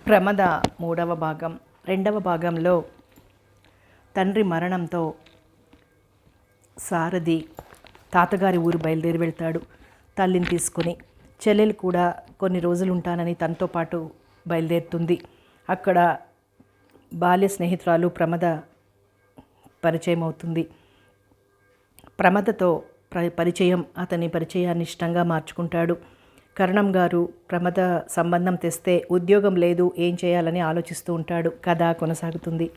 ప్రమద మూడవ భాగం. రెండవ భాగంలో తండ్రి మరణంతో సారథి తాతగారి ఊరు బయలుదేరి వెళ్తాడు తల్లిని తీసుకొని. చెల్లెలు కూడా కొన్ని రోజులు ఉంటానని తనతో పాటు బయలుదేరుతుంది. అక్కడ బాల్య స్నేహితురాలు ప్రమద పరిచయం అవుతుంది. ప్రమదతో పరిచయం అతని పరిచయాన్ని ఇష్టంగా మార్చుకుంటాడు. కరణం గారు ప్రమద సంబంధం తెస్తే ఉద్యోగం లేదు, ఏం చేయాలని ఆలోచిస్తూ ఉంటాడు. కథ కొనసాగుతుంది.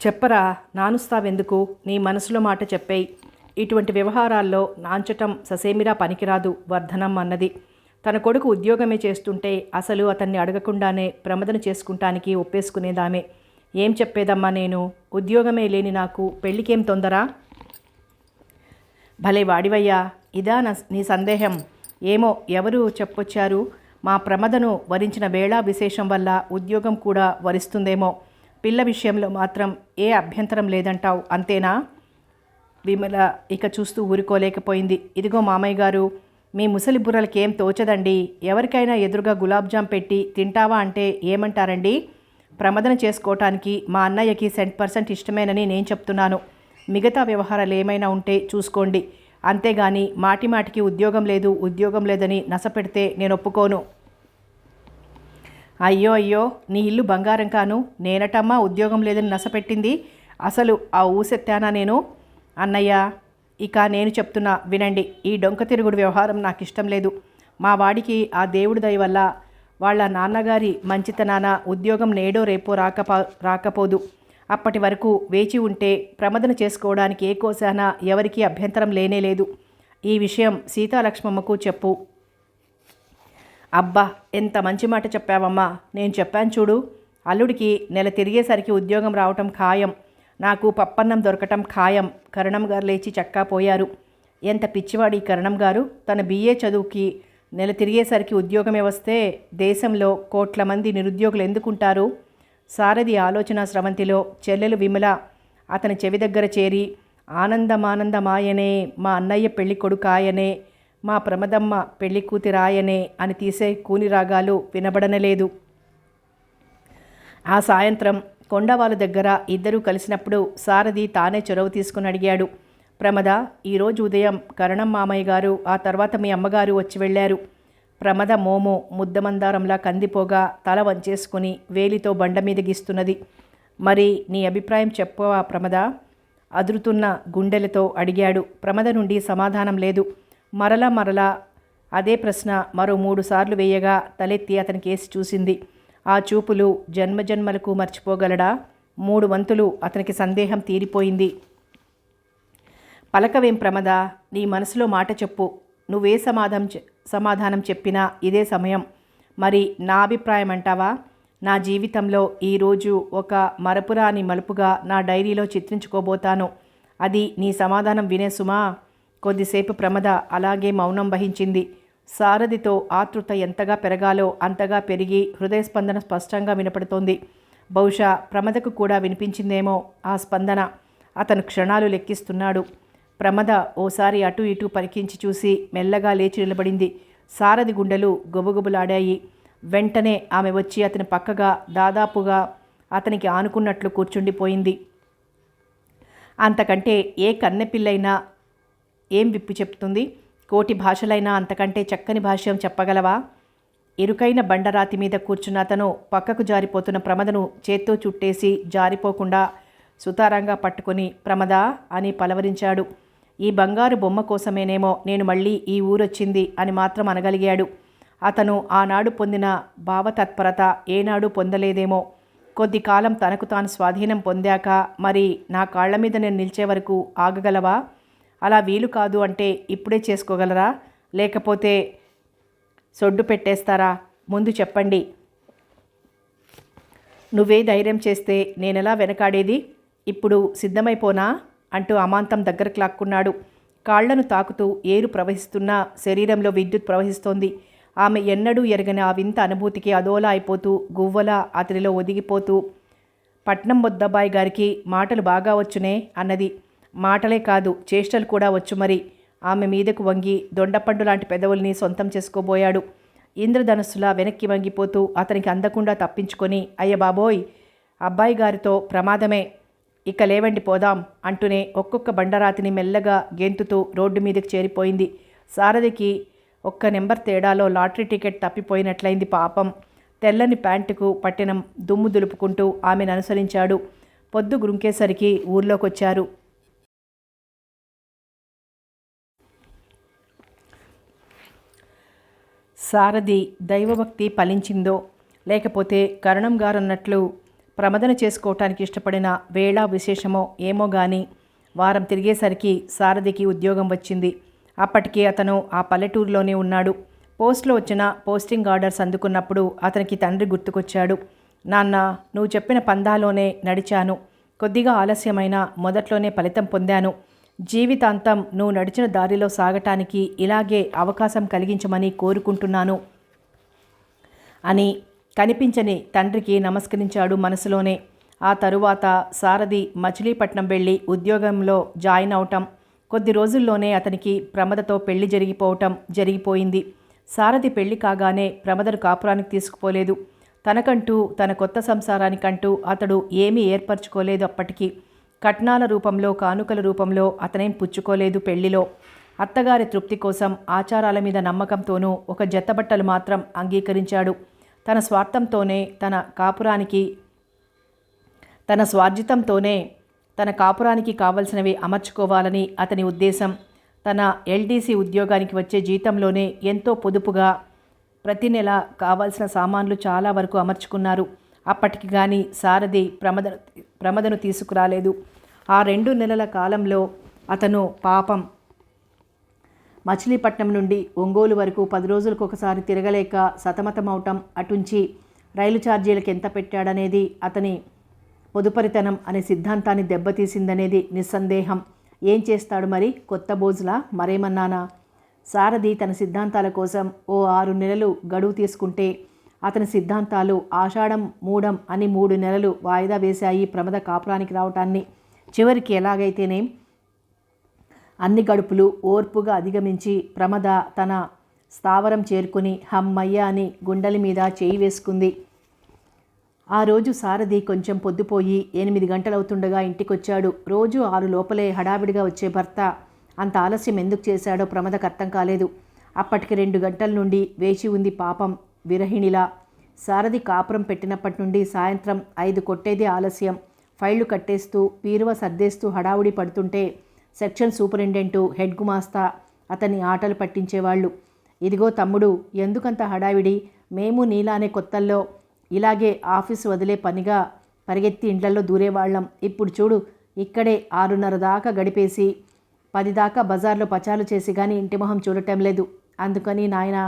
చెప్పరా, నానుస్తావెందుకు? నీ మనసులో మాట చెప్పేయి. ఇటువంటి వ్యవహారాల్లో నాంచటం ససేమిరా పనికిరాదు వర్ధనం అన్నది. తన కొడుకు ఉద్యోగమే చేస్తుంటే అసలు అతన్ని అడగకుండానే ప్రమదను చేసుకుంటానికి ఒప్పేసుకునేదామే. ఏం చెప్పేదమ్మా నేను? ఉద్యోగమే లేని నాకు పెళ్ళికేం తొందర? భలే వాడివయ్యా, ఇదా నీ సందేహం? ఏమో, ఎవరు చెప్పొచ్చారు? మా ప్రమదను వరించిన వేళా విశేషం వల్ల ఉద్యోగం కూడా వరిస్తుందేమో. పిల్ల విషయంలో మాత్రం ఏ అభ్యంతరం లేదంటావు, అంతేనా? విమల ఇక చూస్తూ ఊరుకోలేకపోయింది. ఇదిగో మామయ్య గారు, మీ ముసలి బుర్రలకేం తోచదండి. ఎవరికైనా ఎదురుగా గులాబ్జామ్ పెట్టి తింటావా అంటే ఏమంటారండి? ప్రమదన చేసుకోవటానికి మా అన్నయ్యకి 100% ఇష్టమేనని నేను చెప్తున్నాను. మిగతా వ్యవహారాలు ఏమైనా ఉంటే చూసుకోండి. అంతేగాని మాటిమాటికి ఉద్యోగం లేదని నసపెడితే నేను ఒప్పుకోను. అయ్యో అయ్యో, నీ ఇల్లు బంగారం కాను, నేనటమ్మా ఉద్యోగం లేదని నసపెట్టింది. అసలు ఆ ఊసెత్తానా నేను? అన్నయ్య, ఇక నేను చెప్తున్నా వినండి. ఈ డొంక తిరుగుడు వ్యవహారం నాకు ఇష్టం లేదు. మా వాడికి ఆ దేవుడి దయ వల్ల వాళ్ళ నాన్నగారి మంచితనాన ఉద్యోగం నేడో రేపో రాకపోదు. అప్పటి వరకు వేచి ఉంటే ప్రమదన చేసుకోవడానికి ఏ కోశాన ఎవరికీ అభ్యంతరం లేనేలేదు. ఈ విషయం సీతాలక్ష్మమ్మకు చెప్పు. అబ్బా, ఎంత మంచి మాట చెప్పావమ్మా. నేను చెప్పాను చూడు, అల్లుడికి నెల తిరిగేసరికి ఉద్యోగం రావటం ఖాయం, నాకు పప్పన్నం దొరకటం ఖాయం. కరణం గారు లేచి చక్కా పోయారు. ఎంత పిచ్చివాడి కరణం గారు. తన BA చదువుకి నెల తిరిగేసరికి ఉద్యోగమే వస్తే దేశంలో కోట్ల మంది నిరుద్యోగులు ఎందుకుంటారు? సారథి ఆలోచన స్రవంతిలో చెల్లెలు విమల అతని చెవి దగ్గర చేరి, ఆనందమానందమాయనే, మా అన్నయ్య పెళ్లి కొడుకాయనే, మా ప్రమదమ్మ పెళ్లి కూతురాయనే అని తీసే కూని రాగాలు వినబడనలేదు. ఆ సాయంత్రం కొండవాళ్ళ దగ్గర ఇద్దరూ కలిసినప్పుడు సారథి తానే చొరవ తీసుకుని అడిగాడు. ప్రమద, ఈరోజు ఉదయం కరణం మామయ్య గారు, ఆ తర్వాత మీ అమ్మగారు వచ్చి వెళ్ళారు. ప్రమద మోము ముద్దమందారంలా కందిపోగా తల వంచేసుకుని వేలితో బండ మీద గీస్తున్నది. మరి నీ అభిప్రాయం చెప్పవా ప్రమద? అదురుతున్న గుండెలతో అడిగాడు. ప్రమద నుండి సమాధానం లేదు. మరలా అదే ప్రశ్న మరో 3 సార్లు వేయగా తలెత్తి అతని కేసి చూసింది. ఆ చూపులు జన్మజన్మలకు మర్చిపోగలడా? 3 వంతులు అతనికి సందేహం తీరిపోయింది. పలకవేం ప్రమద, నీ మనసులో మాట చెప్పు. నువ్వే సమాధానం చెప్పినా ఇదే సమయం. మరి నా అభిప్రాయం అంటావా? నా జీవితంలో ఈరోజు ఒక మరపురాని మలుపుగా నా డైరీలో చిత్రించుకోబోతాను. అది నీ సమాధానం వినే సుమా. కొద్దిసేపు ప్రమద అలాగే మౌనం వహించింది. సారథితో ఆతృత ఎంతగా పెరగాలో అంతగా పెరిగి హృదయస్పందన స్పష్టంగా వినపడుతోంది. బహుశా ప్రమదకు కూడా వినిపించిందేమో ఆ స్పందన. అతను క్షణాలు లెక్కిస్తున్నాడు. ప్రమద ఓసారి అటు ఇటు పరికించి చూసి మెల్లగా లేచి నిలబడింది. సారథి గుండెలు గొబగొబలాడాయి. వెంటనే ఆమె వచ్చి అతని పక్కగా దాదాపుగా అతనికి ఆనుకున్నట్లు కూర్చుండిపోయింది. అంతకంటే ఏ కన్నెపిల్లైనా ఏం విప్పి చెప్తుంది? కోటి భాషలైనా అంతకంటే చక్కని భాష్యం చెప్పగలవా? ఇరుకైన బండరాతి మీద కూర్చున్న అతను పక్కకు జారిపోతున్న ప్రమదను చేత్తో చుట్టేసి జారిపోకుండా సుతారంగా పట్టుకొని ప్రమద అని పలవరించాడు. ఈ బంగారు బొమ్మ కోసమేనేమో నేను మళ్ళీ ఈ ఊరొచ్చింది అని మాత్రం అనగలిగాడు. అతను ఆనాడు పొందిన భావతత్పరత ఏనాడు పొందలేదేమో. కొద్ది కాలం తనకు తాను స్వాధీనం పొందాక మరి నా కాళ్ల మీద నేను నిలిచే వరకు ఆగగలవా? అలా వీలు కాదు అంటే ఇప్పుడే చేసుకోగలరా? లేకపోతే సొడ్డు పెట్టేస్తారా? ముందు చెప్పండి. నువ్వే ధైర్యం చేస్తే నేనెలా వెనకాడేది? ఇప్పుడు సిద్ధమైపోనా అంటూ అమాంతం దగ్గరకు లాక్కున్నాడు. కాళ్లను తాకుతూ ఏరు ప్రవహిస్తున్నా శరీరంలో విద్యుత్ ప్రవహిస్తోంది. ఆమె ఎన్నడూ ఎరగని ఆ వింత అనుభూతికి అదోలా అయిపోతూ గువ్వలా అతనిలో ఒదిగిపోతూ, పట్నం ముద్దబ్బాయి గారికి మాటలు బాగా వచ్చునే అన్నది. మాటలే కాదు, చేష్టలు కూడా వచ్చు మరి. ఆమె మీదకు వంగి దొండపండు లాంటి పెదవుల్ని సొంతం చేసుకోబోయాడు. ఇంద్రధనుస్సులా వెనక్కి వంగిపోతూ అతనికి అందకుండా తప్పించుకొని, అయ్య బాబోయ్, అబ్బాయి గారితో ప్రమాదమే, ఇక లేవండి పోదాం అంటూనే ఒక్కొక్క బండరాతిని మెల్లగా గెంతుతూ రోడ్డు మీదకి చేరిపోయింది. సారథికి ఒక్క నెంబర్ తేడాలో లాటరీ టికెట్ తప్పిపోయినట్లయింది పాపం. తెల్లని ప్యాంటుకు పట్టిన దుమ్ము దులుపుకుంటూ ఆమెను అనుసరించాడు. పొద్దు గురుంకేసరికి ఊర్లోకొచ్చారు. సారథి దైవభక్తి ఫలించిందో లేకపోతే కరణం గారన్నట్లు ప్రమదన చేసుకోవటానికి ఇష్టపడిన వేళ విశేషమో ఏమో గాని వారం తిరిగేసరికి సారథికి ఉద్యోగం వచ్చింది. అప్పటికి అతను ఆ పల్లెటూరులోనే ఉన్నాడు. పోస్ట్లో వచ్చిన పోస్టింగ్ ఆర్డర్స్ అందుకున్నప్పుడు అతనికి తండ్రి గుర్తుకొచ్చాడు. నాన్న, నువ్వు చెప్పిన పందాలోనే నడిచాను. కొద్దిగా ఆలస్యమైన మొదట్లోనే ఫలితం పొందాను. జీవితాంతం నువ్వు నడిచిన దారిలో సాగటానికి ఇలాగే అవకాశం కలిగించమని కోరుకుంటున్నాను అని కనిపించని తండ్రికి నమస్కరించాడు మనసులోనే. ఆ తరువాత సారథి మచిలీపట్నం వెళ్ళి ఉద్యోగంలో జాయిన్ అవటం, కొద్ది రోజుల్లోనే అతనికి ప్రమదతో పెళ్లి జరిగిపోయింది. సారథి పెళ్లి కాగానే ప్రమదను కాపురానికి తీసుకుపోలేదు. తనకంటూ తన కొత్త సంసారానికంటూ అతడు ఏమీ ఏర్పరచుకోలేదు. అప్పటికి కట్నాల రూపంలో కానుకల రూపంలో అతనేం పుచ్చుకోలేదు. పెళ్లిలో అత్తగారి తృప్తి కోసం ఆచారాల మీద నమ్మకంతోనూ ఒక జతబట్టలు మాత్రం అంగీకరించాడు. తన స్వార్థంతోనే తన స్వార్జితంతోనే తన కాపురానికి కావలసినవి అమర్చుకోవాలని అతని ఉద్దేశం. తన ఎల్డీసీ ఉద్యోగానికి వచ్చే జీతంలోనే ఎంతో పొదుపుగా ప్రతి నెల కావాల్సిన సామాన్లు చాలా వరకు అమర్చుకున్నారు. అప్పటికి కానీ సారథి ప్రమదను తీసుకురాలేదు. ఆ 2 నెలల కాలంలో అతను పాపం మచిలీపట్నం నుండి ఒంగోలు వరకు 10 రోజులకు ఒకసారి తిరగలేక సతమతమవటం, అటుంచి రైలు ఛార్జీలకు ఎంత పెట్టాడనేది అతని పొదుపరితనం అనే సిద్ధాంతాన్ని దెబ్బతీసిందనేది నిస్సందేహం. ఏం చేస్తాడు మరి, కొత్త బోజులా మరేమన్నానా? సారథి తన సిద్ధాంతాల కోసం ఓ 6 నెలలు గడువు తీసుకుంటే అతని సిద్ధాంతాలు ఆషాఢం మూఢం అని 3 నెలలు వాయిదా వేశాయి ప్రమద కాపురానికి రావటాన్ని. చివరికి ఎలాగైతేనేం అన్ని గడుపులు ఓర్పుగా అధిగమించి ప్రమద తన స్థావరం చేరుకుని హమ్మయ్య అని గుండెల మీద చేయి వేసుకుంది. ఆ రోజు సారథి కొంచెం పొద్దుపోయి 8 గంటలవుతుండగా ఇంటికొచ్చాడు. రోజు 6 లోపలే హడావిడిగా వచ్చే భర్త అంత ఆలస్యం ఎందుకు చేశాడో ప్రమదకు అర్థం కాలేదు. అప్పటికి 2 గంటల నుండి వేచి ఉంది పాపం విరహిణిలా. సారథి కాపురం పెట్టినప్పటి నుండి సాయంత్రం 5 కొట్టేదే ఆలస్యం. ఫైళ్లు కట్టేస్తూ పీరువ సర్దేస్తూ హడావుడి పడుతుంటే సెక్షన్ సూపరింటెండెంటు, హెడ్ గుమాస్తా అతన్ని ఆటలు పట్టించేవాళ్ళు. ఇదిగో తమ్ముడు, ఎందుకంత హడావిడి? మేము నీలానే కొత్తల్లో ఇలాగే ఆఫీసు వదిలే పనిగా పరిగెత్తి ఇండ్లల్లో దూరేవాళ్ళం. ఇప్పుడు చూడు, ఇక్కడే 6:30 దాకా గడిపేసి 10 దాకా బజార్లో పచారులు చేసి కానీ ఇంటి మొహం చూడటం లేదు. అందుకని నాయనా,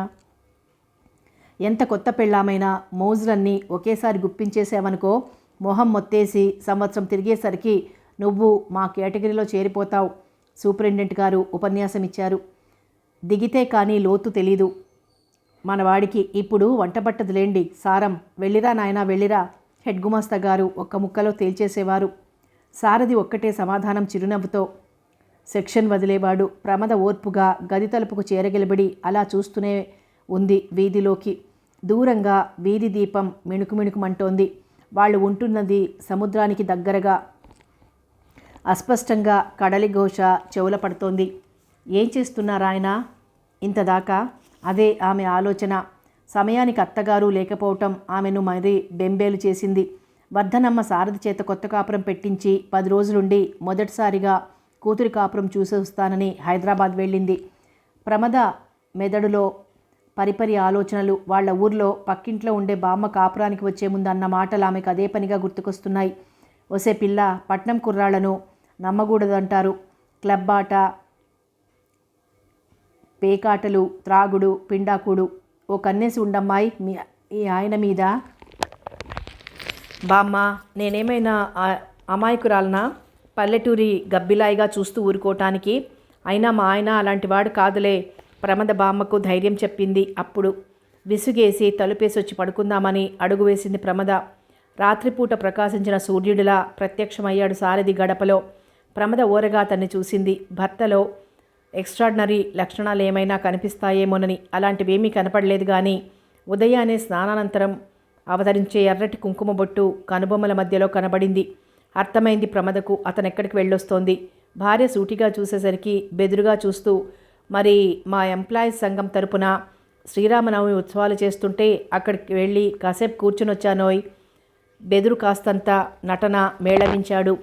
ఎంత కొత్త పెళ్ళామైనా మోజులన్నీ ఒకేసారి గుప్పించేసావనుకో, మొహం మొత్తేసి సంవత్సరం తిరిగేసరికి నువ్వు మా కేటగిరీలో చేరిపోతావు. సూపరింటెండెంట్ గారు ఉపన్యాసం ఇచ్చారు. దిగితే కానీ లోతు తెలీదు మనవాడికి. ఇప్పుడు వంటపట్టదులేండి సారం. వెళ్ళిరా నాయనా వెళ్ళిరా, హెడ్ గుమాస్తా గారు ఒక్క ముక్కలో తేల్చేసేవారు. సారథి ఒక్కటే సమాధానం చిరునవ్వుతో సెక్షన్ వదిలేవాడు. ప్రమద ఓర్పుగా గది తలుపుకు చేరగలిబడి అలా చూస్తూనే ఉంది వీధిలోకి. దూరంగా వీధి దీపం మిణుకుమిణుకుమంటోంది. వాళ్ళు ఉంటున్నది సముద్రానికి దగ్గరగా. అస్పష్టంగా కడలి ఘోష చెవుల పడుతోంది. ఏం చేస్తున్నారాయన ఇంతదాకా? అదే ఆమె ఆలోచన. సమయానికి అత్తగారు లేకపోవటం ఆమెను మరీ బెంబేలు చేసింది. వర్ధనమ్మ సారథి చేత కొత్త కాపురం పెట్టించి 10 రోజులుండి మొదటిసారిగా కూతురి కాపురం చూసి వస్తానని హైదరాబాద్ వెళ్ళింది. ప్రమద మెదడులో పరిపరి ఆలోచనలు. వాళ్ళ ఊర్లో పక్కింట్లో ఉండే బామ్మ కాపురానికి వచ్చే ముందు అన్న మాటలు ఆమెకు అదే పనిగా గుర్తుకొస్తున్నాయి. ఒసే పిల్ల, పట్నం కుర్రాళ్లను నమ్మకూడదంటారు. క్లబ్ ఆట, పేకాటలు, త్రాగుడు, పిండాకుడు. ఓ కన్నేసి ఉండమ్మాయి ఈ ఆయన మీద. బామ్మ, నేనేమైనా అమాయకురాలనా పల్లెటూరి గబ్బిలాయిగా చూస్తూ ఊరుకోవటానికి? అయినా మా ఆయన అలాంటివాడు కాదులే, ప్రమద బామ్మకు ధైర్యం చెప్పింది. అప్పుడు విసుగేసి తలుపేసి వచ్చి పడుకుందామని అడుగు వేసింది ప్రమద. రాత్రిపూట ప్రకాశించిన సూర్యుడిలా ప్రత్యక్షమయ్యాడు సారథి గడపలో. ప్రమద ఓరగా అతన్ని చూసింది. భర్తలో ఎక్స్ట్రాడినరీ లక్షణాలు ఏమైనా కనిపిస్తాయేమోనని. అలాంటివేమీ కనపడలేదు. కానీ ఉదయాన్నే స్నానానంతరం అవతరించే ఎర్రటి కుంకుమ బొట్టు కనుబొమ్మల మధ్యలో కనబడింది. అర్థమైంది ప్రమదకు అతనెక్కడికి వెళ్ళొస్తోంది. భార్య సూటిగా చూసేసరికి బెదురుగా చూస్తూ, మరి మా ఎంప్లాయీస్ సంఘం తరపున శ్రీరామనవమి ఉత్సవాలు చేస్తుంటే అక్కడికి వెళ్ళి కాసేపు కూర్చుని వచ్చానోయ్. బెదురు కాస్తంత నటన మేళవించాడు.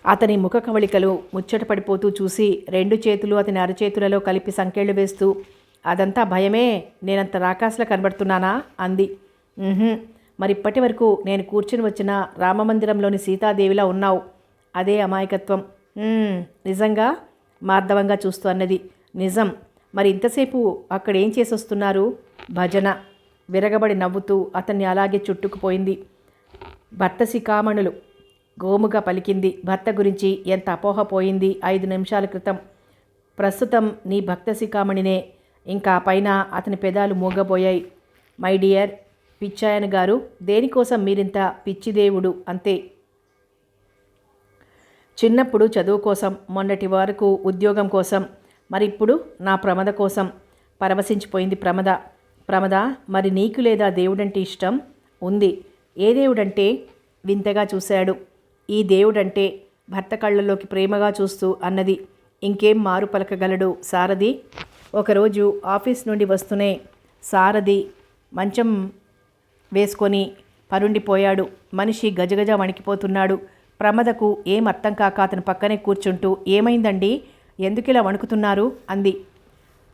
అతని ముఖ కవళికలు ముచ్చటపడిపోతూ చూసి 2 చేతులు అతని అరచేతులలో కలిపి సంకెళ్ళు వేస్తూ, అదంతా భయమే, నేనంత రాకాసులా కనబడుతున్నానా అంది. మరిప్పటి వరకు నేను కూర్చుని వచ్చిన రామమందిరంలోని సీతాదేవిలా ఉన్నావు. అదే అమాయకత్వం. నిజంగా మార్దవంగా చూస్తూ అన్నది. నిజం. మరి ఇంతసేపు అక్కడేం చేసొస్తున్నారు? భజన. విరగబడి నవ్వుతూ అతన్ని అలాగే చుట్టుకుపోయింది. భర్త శిఖామణులు గోముగా పలికింది. భర్త గురించి ఎంత అపోహ పోయింది 5 నిమిషాల క్రితం. ప్రస్తుతం నీ భక్త శిఖామణినే. ఇంకా పైన అతని పెదాలు మూగబోయాయి. మై డియర్ పిచ్చాయన గారు, దేనికోసం మీరింత పిచ్చిదేవుడు? అంతే. చిన్నప్పుడు చదువు కోసం, మొన్నటి వరకు ఉద్యోగం కోసం, మరిప్పుడు నా ప్రమద కోసం. పరవశించిపోయింది ప్రమద. ప్రమద, మరి నీకు లేదా దేవుడంటే ఇష్టం? ఉంది. ఏ దేవుడంటే? వింతగా చూశాడు. ఈ దేవుడంటే భర్త కళ్ళల్లోకి ప్రేమగా చూస్తూ అన్నది. ఇంకేం మారు పలకగలడు సారథి? ఒకరోజు ఆఫీస్ నుండి వస్తూనే సారథి మంచం వేసుకొని పరుండిపోయాడు. మనిషి గజగజ వణికిపోతున్నాడు. ప్రమదకు ఏం అర్థం కాక అతని పక్కనే కూర్చుంటూ, ఏమైందండి, ఎందుకిలా వణుకుతున్నారు అంది.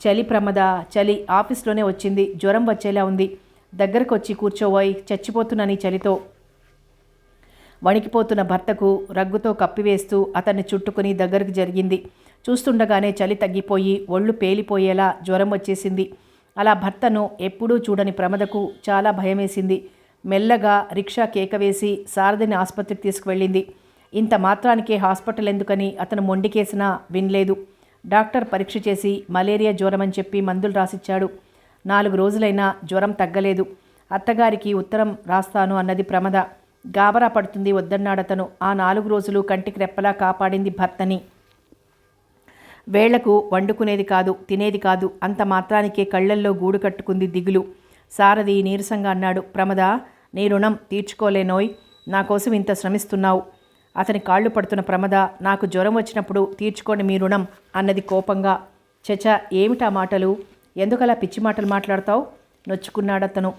చలి ప్రమద, చలి. ఆఫీస్లోనే వచ్చింది. జ్వరం వచ్చేలా ఉంది. దగ్గరకు వచ్చి కూర్చోబోయ్, చచ్చిపోతున్నాను ఈ చలితో. వణికిపోతున్న భర్తకు రగ్గుతో కప్పివేస్తూ అతన్ని చుట్టుకుని దగ్గరకు జరిగింది. చూస్తుండగానే చలి తగ్గిపోయి ఒళ్ళు పేలిపోయేలా జ్వరం వచ్చేసింది. అలా భర్తను ఎప్పుడూ చూడని ప్రమదకు చాలా భయమేసింది. మెల్లగా రిక్షా కేకవేసి సారథిని ఆసుపత్రికి తీసుకువెళ్ళింది. ఇంత మాత్రానికే హాస్పిటల్ ఎందుకని అతను మొండికేసినా వినలేదు. డాక్టర్ పరీక్ష చేసి మలేరియా జ్వరమని చెప్పి మందులు రాసిచ్చాడు. 4 రోజులైనా జ్వరం తగ్గలేదు. అత్తగారికి ఉత్తరం రాస్తాను అన్నది ప్రమద. గాబరా పడుతుంది వద్దన్నాడతను. ఆ 4 రోజులు కంటికి రెప్పలా కాపాడింది భర్తని. వేళ్లకు వండుకునేది కాదు, తినేది కాదు. అంత మాత్రానికే కళ్ళల్లో గూడు కట్టుకుంది దిగులు. సారథి నీరసంగా అన్నాడు. ప్రమద, నీ రుణం తీర్చుకోలేనోయ్. నా కోసం ఇంత శ్రమిస్తున్నావు. అతని కాళ్ళు పడుతున్న ప్రమద, నాకు జ్వరం వచ్చినప్పుడు తీర్చుకోండి మీ రుణం అన్నది కోపంగా. చచ, ఏమిటా మాటలు? ఎందుకలా పిచ్చి మాటలు మాట్లాడతావు? నొచ్చుకున్నాడతను.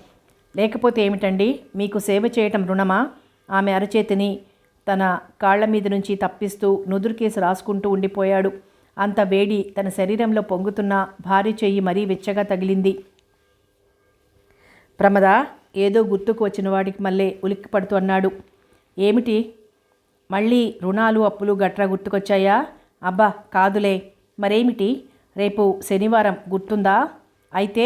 లేకపోతే ఏమిటండి, మీకు సేవ చేయటం రుణమా? ఆమె అరచేతిని తన కాళ్ల మీద నుంచి తప్పిస్తూ నుదురుకేసి రాసుకుంటూ ఉండిపోయాడు. అంత వేడి తన శరీరంలో పొంగుతున్న భారీ చెయ్యి మరీ వెచ్చగా తగిలింది. ప్రమద ఏదో గుర్తుకు వచ్చిన వాడికి మళ్ళీ ఉలిక్కి పడుతూ అన్నాడు. ఏమిటి? మళ్ళీ రుణాలు అప్పులు గట్రా గుర్తుకొచ్చాయా? అబ్బా కాదులే. మరేమిటి? రేపు శనివారం గుర్తుందా? అయితే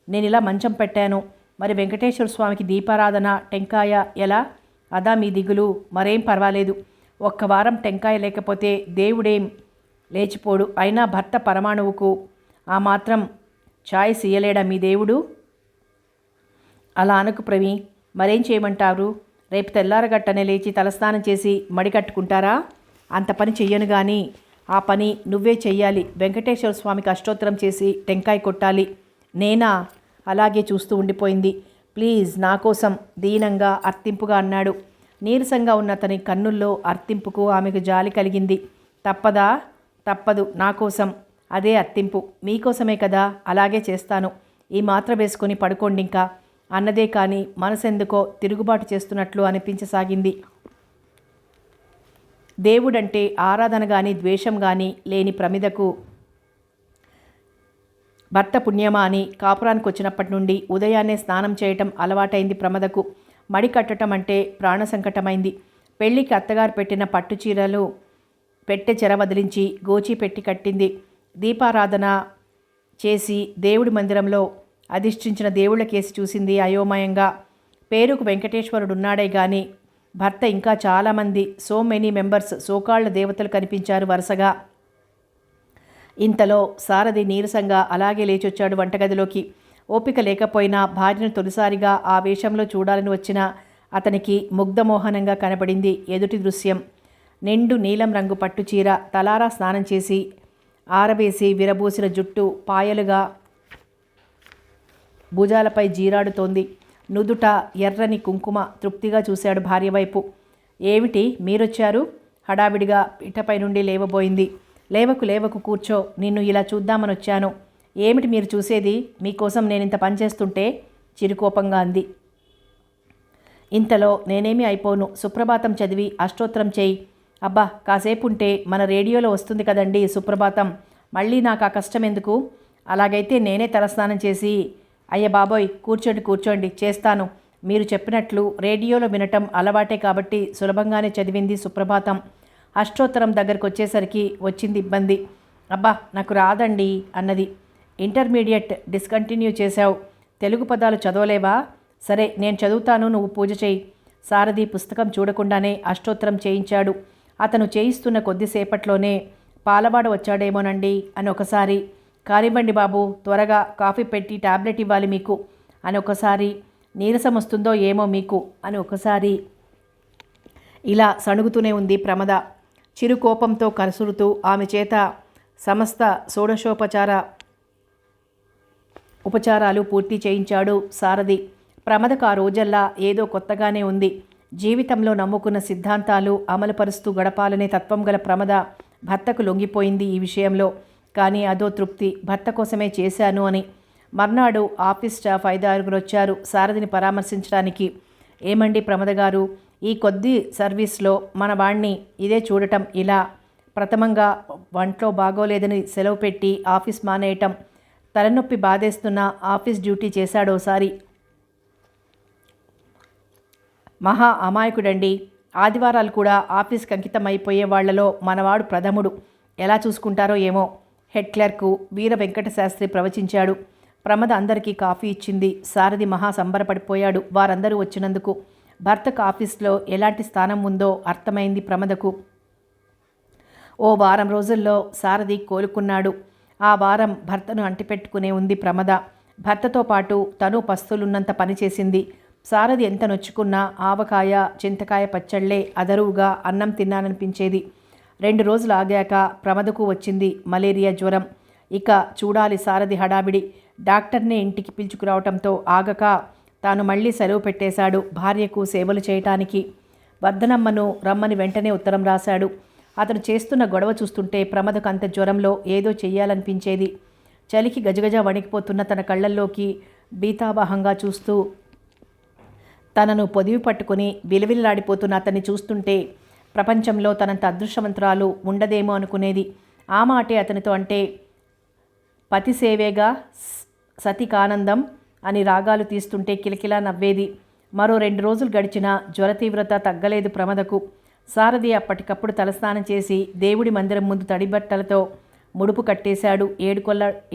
నేను ఇలా మంచం పెట్టాను. మరి వెంకటేశ్వర స్వామికి దీపారాధన, టెంకాయ ఎలా? అదా మీ దిగులు? మరేం పర్వాలేదు. 1 వారం టెంకాయ లేకపోతే దేవుడేం లేచిపోడు. అయినా భర్త పరమాణువుకు ఆ మాత్రం ఛాయిస్ ఇయ్యలేడా మీ దేవుడు? అలా అనకు ప్రవీ. మరేం చేయమంటారు? రేపు తెల్లారగట్టనే లేచి తలస్నానం చేసి మడి కట్టుకుంటారా? అంత పని చెయ్యను కానీ ఆ పని నువ్వే చెయ్యాలి. వెంకటేశ్వర స్వామికి అష్టోత్తరం చేసి టెంకాయ కొట్టాలి. నేనా? అలాగే చూస్తూ ఉండిపోయింది. ప్లీజ్ నా కోసం దీనంగా అర్థింపుగా అన్నాడు. నీరసంగా ఉన్న అతని కన్నుల్లో అర్థింపుకు ఆమెకు జాలి కలిగింది. తప్పదా? తప్పదు. నా కోసం. అదే అర్థింపు. మీకోసమే కదా. అలాగే చేస్తాను. ఈ మాత్ర వేసుకొని పడుకోండి ఇంకా అన్నదే కానీ మనసెందుకో తిరుగుబాటు చేస్తున్నట్లు అనిపించసాగింది. దేవుడంటే ఆరాధన కానీ ద్వేషం కానీ లేని ప్రమిదకు భర్త పుణ్యమా అని కాపురానికి వచ్చినప్పటి నుండి ఉదయాన్నే స్నానం చేయటం అలవాటైంది ప్రమదకు. మడి కట్టడం అంటే ప్రాణ సంకటమైంది. పెళ్లికి అత్తగారు పెట్టిన పట్టుచీరలు పెట్టె చెర వదిలించి గోచి పెట్టి కట్టింది. దీపారాధన చేసి దేవుడి మందిరంలో అధిష్ఠించిన దేవుళ్ల కేసి చూసింది అయోమయంగా. పేరుకు వెంకటేశ్వరుడున్నాడే గాని భర్త ఇంకా చాలామంది సో మెనీ మెంబర్స్ సోకాళ్ల దేవతలు కనిపించారు వరుసగా. ఇంతలో సారథి నీరసంగా అలాగే లేచొచ్చాడు వంటగదిలోకి. ఓపిక లేకపోయినా భార్యను తొలిసారిగా ఆ వేషంలో చూడాలని వచ్చిన అతనికి ముగ్ధమోహనంగా కనబడింది ఎదుటి దృశ్యం. నిండు నీలం రంగు పట్టుచీర, తలారా స్నానం చేసి ఆరబేసి విరబూసిన జుట్టు పాయలుగా భుజాలపై జీరాడుతోంది. నుదుట ఎర్రని కుంకుమ. తృప్తిగా చూశాడు భార్య వైపు. ఏమిటి మీరొచ్చారు? హడావిడిగా పీటపై నుండి లేవబోయింది. లేవకు కూర్చో, నిన్ను ఇలా చూద్దామని వచ్చాను. ఏమిటి మీరు చూసేది? మీకోసం నేనింత పనిచేస్తుంటే చిరుకోపంగా అంది. ఇంతలో నేనేమీ అయిపోను. సుప్రభాతం చదివి అష్టోత్తరం చేయి. అబ్బా, కాసేపు ఉంటే మన రేడియోలో వస్తుంది కదండి సుప్రభాతం. మళ్ళీ నాకు ఆ కష్టం ఎందుకు? అలాగైతే నేనే తలస్నానం చేసి. అయ్య బాబోయ్, కూర్చోండి చేస్తాను. మీరు చెప్పినట్లు రేడియోలో వినటం అలవాటే కాబట్టి సులభంగానే చదివింది సుప్రభాతం. అష్టోత్తరం దగ్గరకు వచ్చేసరికి వచ్చింది ఇబ్బంది. అబ్బా, నాకు రాదండి అన్నది. ఇంటర్మీడియట్ డిస్కంటిన్యూ చేశావు. తెలుగు పదాలు చదవలేవా? సరే, నేను చదువుతాను, నువ్వు పూజ చేయి. సారథి పుస్తకం చూడకుండానే అష్టోత్తరం చేయించాడు. అతను చేయిస్తున్న కొద్దిసేపట్లోనే పాలవాడ వచ్చాడేమోనండి అని ఒకసారి, కానివ్వండి బాబు, త్వరగా కాఫీ పెట్టి టాబ్లెట్ ఇవ్వాలి మీకు అని ఒకసారి, నీరసం వస్తుందో ఏమో మీకు అని ఒకసారి, ఇలా సణుగుతూనే ఉంది ప్రమద. చిరు కోపంతో కసురుతూ ఆమె చేత సమస్త ఉపచారాలు పూర్తి చేయించాడు సారథి. ప్రమదకు ఆ రోజల్లా ఏదో కొత్తగానే ఉంది. జీవితంలో నమ్ముకున్న సిద్ధాంతాలు అమలుపరుస్తూ గడపాలనే తత్వం గల ప్రమద భర్తకు లొంగిపోయింది ఈ విషయంలో. కానీ అదో తృప్తి, భర్త కోసమే చేశాను అని. మర్నాడు ఆఫీస్ స్టాఫ్ 5-6 వచ్చారు సారథిని పరామర్శించడానికి. ఏమండి ప్రమద గారు, ఈ కొద్ది సర్వీస్లో మన వాణ్ణి ఇదే చూడటం ఇలా. ప్రథమంగా వంట్లో బాగోలేదని సెలవు పెట్టి ఆఫీస్ మానేయటం. తలనొప్పి బాధేస్తున్న ఆఫీస్ డ్యూటీ చేశాడోసారి. మహా అమాయకుడండి. ఆదివారాలు కూడా ఆఫీస్కి అంకితం అయిపోయే వాళ్లలో మనవాడు ప్రథముడు. ఎలా చూసుకుంటారో ఏమో. హెడ్ క్లర్కు వీర వెంకటశాస్త్రి ప్రవచించాడు. ప్రమద అందరికీ కాఫీ ఇచ్చింది. సారథి మహా సంబరపడిపోయాడు వారందరూ వచ్చినందుకు. భర్తకు ఆఫీస్లో ఎలాంటి స్థానం ఉందో అర్థమైంది ప్రమదకు. ఓ వారం రోజుల్లో సారథి కోలుకున్నాడు. ఆ వారం భర్తను అంటిపెట్టుకునే ఉంది ప్రమద. భర్తతో పాటు తను పస్తులున్నంత పనిచేసింది. సారథి ఎంత నొచ్చుకున్నా ఆవకాయ చింతకాయ పచ్చళ్లే అదరువుగా అన్నం తిన్నాననిపించేది. 2 రోజులు ఆగాక ప్రమదకు వచ్చింది మలేరియా జ్వరం. ఇక చూడాలి సారథి హడావిడి. డాక్టర్నే ఇంటికి పిలుచుకురావటంతో ఆగక తాను మళ్ళీ సెలవు పెట్టేశాడు భార్యకు సేవలు చేయటానికి. వర్ధనమ్మను రమ్మని వెంటనే ఉత్తరం రాశాడు. అతను చేస్తున్న గొడవ చూస్తుంటే ప్రమదకు అంత జ్వరంలో ఏదో చెయ్యాలనిపించేది. చలికి గజగజ వణికిపోతున్న తన కళ్ళల్లోకి బీతావహంగా చూస్తూ తనను పొదివి పట్టుకుని విలవిల్లాడిపోతున్న అతన్ని చూస్తుంటే ప్రపంచంలో తనంత అదృష్టవంతురాలు ఉండదేమో అనుకునేది. ఆ మాటే అతనితో అంటే పతిసేవేగా సతికానందం అని రాగాలు తీస్తుంటే కిలకిలా నవ్వేది. మరో 2 రోజులు గడిచినా జ్వర తీవ్రత తగ్గలేదు ప్రమదకు. సారథి అప్పటికప్పుడు తలస్నానం చేసి దేవుడి మందిరం ముందు తడిబట్టలతో ముడుపు కట్టేశాడు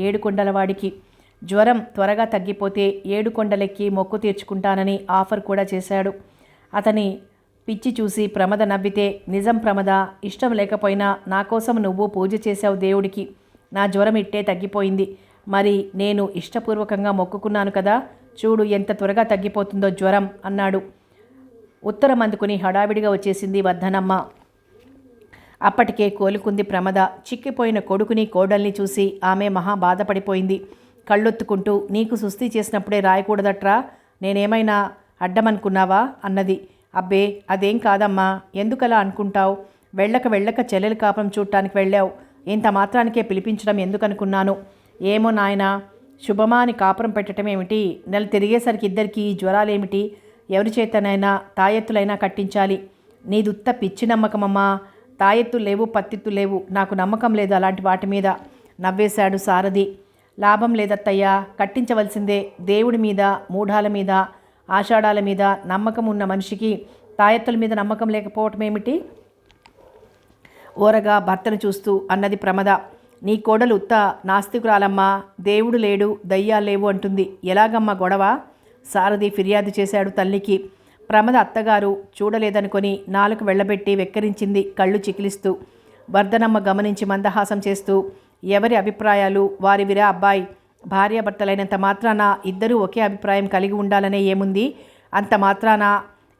ఏడుకొండలవాడికి. జ్వరం త్వరగా తగ్గిపోతే 7 కొండలెక్కి మొక్కు తీర్చుకుంటానని ఆఫర్ కూడా చేశాడు. అతని పిచ్చి చూసి ప్రమద నవ్వితే, నిజం ప్రమద, ఇష్టం లేకపోయినా నా కోసం నువ్వు పూజ చేశావు దేవుడికి. నా జ్వరం ఇట్టే తగ్గిపోయింది. మరి నేను ఇష్టపూర్వకంగా మొక్కుకున్నాను కదా, చూడు ఎంత త్వరగా తగ్గిపోతుందో జ్వరం అన్నాడు. ఉత్తరం అందుకుని హడావిడిగా వచ్చేసింది వర్ధనమ్మ. అప్పటికే కోలుకుంది ప్రమద. చిక్కిపోయిన కొడుకుని కోడల్ని చూసి ఆమె మహా బాధపడిపోయింది. కళ్ళొత్తుకుంటూ, నీకు సుస్థి చేసినప్పుడే రాయకూడదట్రా, నేనేమైనా అడ్డమనుకున్నావా అన్నది. అబ్బే, అదేం కాదమ్మా, ఎందుకలా అనుకుంటావు? వెళ్ళక చెల్లెలు కాపురం చూడటానికి వెళ్ళావు. ఇంత మాత్రానికే పిలిపించడం ఎందుకనుకున్నాను. ఏమో నాయనా, శుభమా అని కాపురం పెట్టడం ఏమిటి? నెల తిరిగేసరికి ఇద్దరికి జ్వరాలేమిటి? ఎవరి చేతనైనా తాయెత్తులైనా కట్టించాలి. నీదుత్త పిచ్చి నమ్మకమమ్మా. తాయెత్తు లేవు, పత్తిత్తు లేవు. నాకు నమ్మకం లేదు అలాంటి వాటి మీద నవ్వేశాడు సారథి. లాభం లేదత్తయ్యా, కట్టించవలసిందే. దేవుడి మీద, మూఢాల మీద, ఆషాఢాల మీద నమ్మకం ఉన్న మనిషికి తాయెత్తుల మీద నమ్మకం లేకపోవటం ఏమిటి? ఓరగా భర్తను చూస్తూ అన్నది ప్రమద. నీ కోడలు ఉత్త నాస్తికురాలమ్మా, దేవుడు లేడు, దయ్యాలు లేవు అంటుంది. ఎలాగమ్మా గొడవ? సారథి ఫిర్యాదు చేశాడు తల్లికి. ప్రమద అత్తగారు చూడలేదనుకొని నాలుగు వెళ్ళబెట్టి వెక్కరించింది కళ్ళు చికిలిస్తూ. వర్ధనమ్మ గమనించి మందహాసం చేస్తూ, ఎవరి అభిప్రాయాలు వారివిరా అబ్బాయి. భార్యాభర్తలైనంత మాత్రాన ఇద్దరూ ఒకే అభిప్రాయం కలిగి ఉండాలనే ఏముంది? అంత మాత్రాన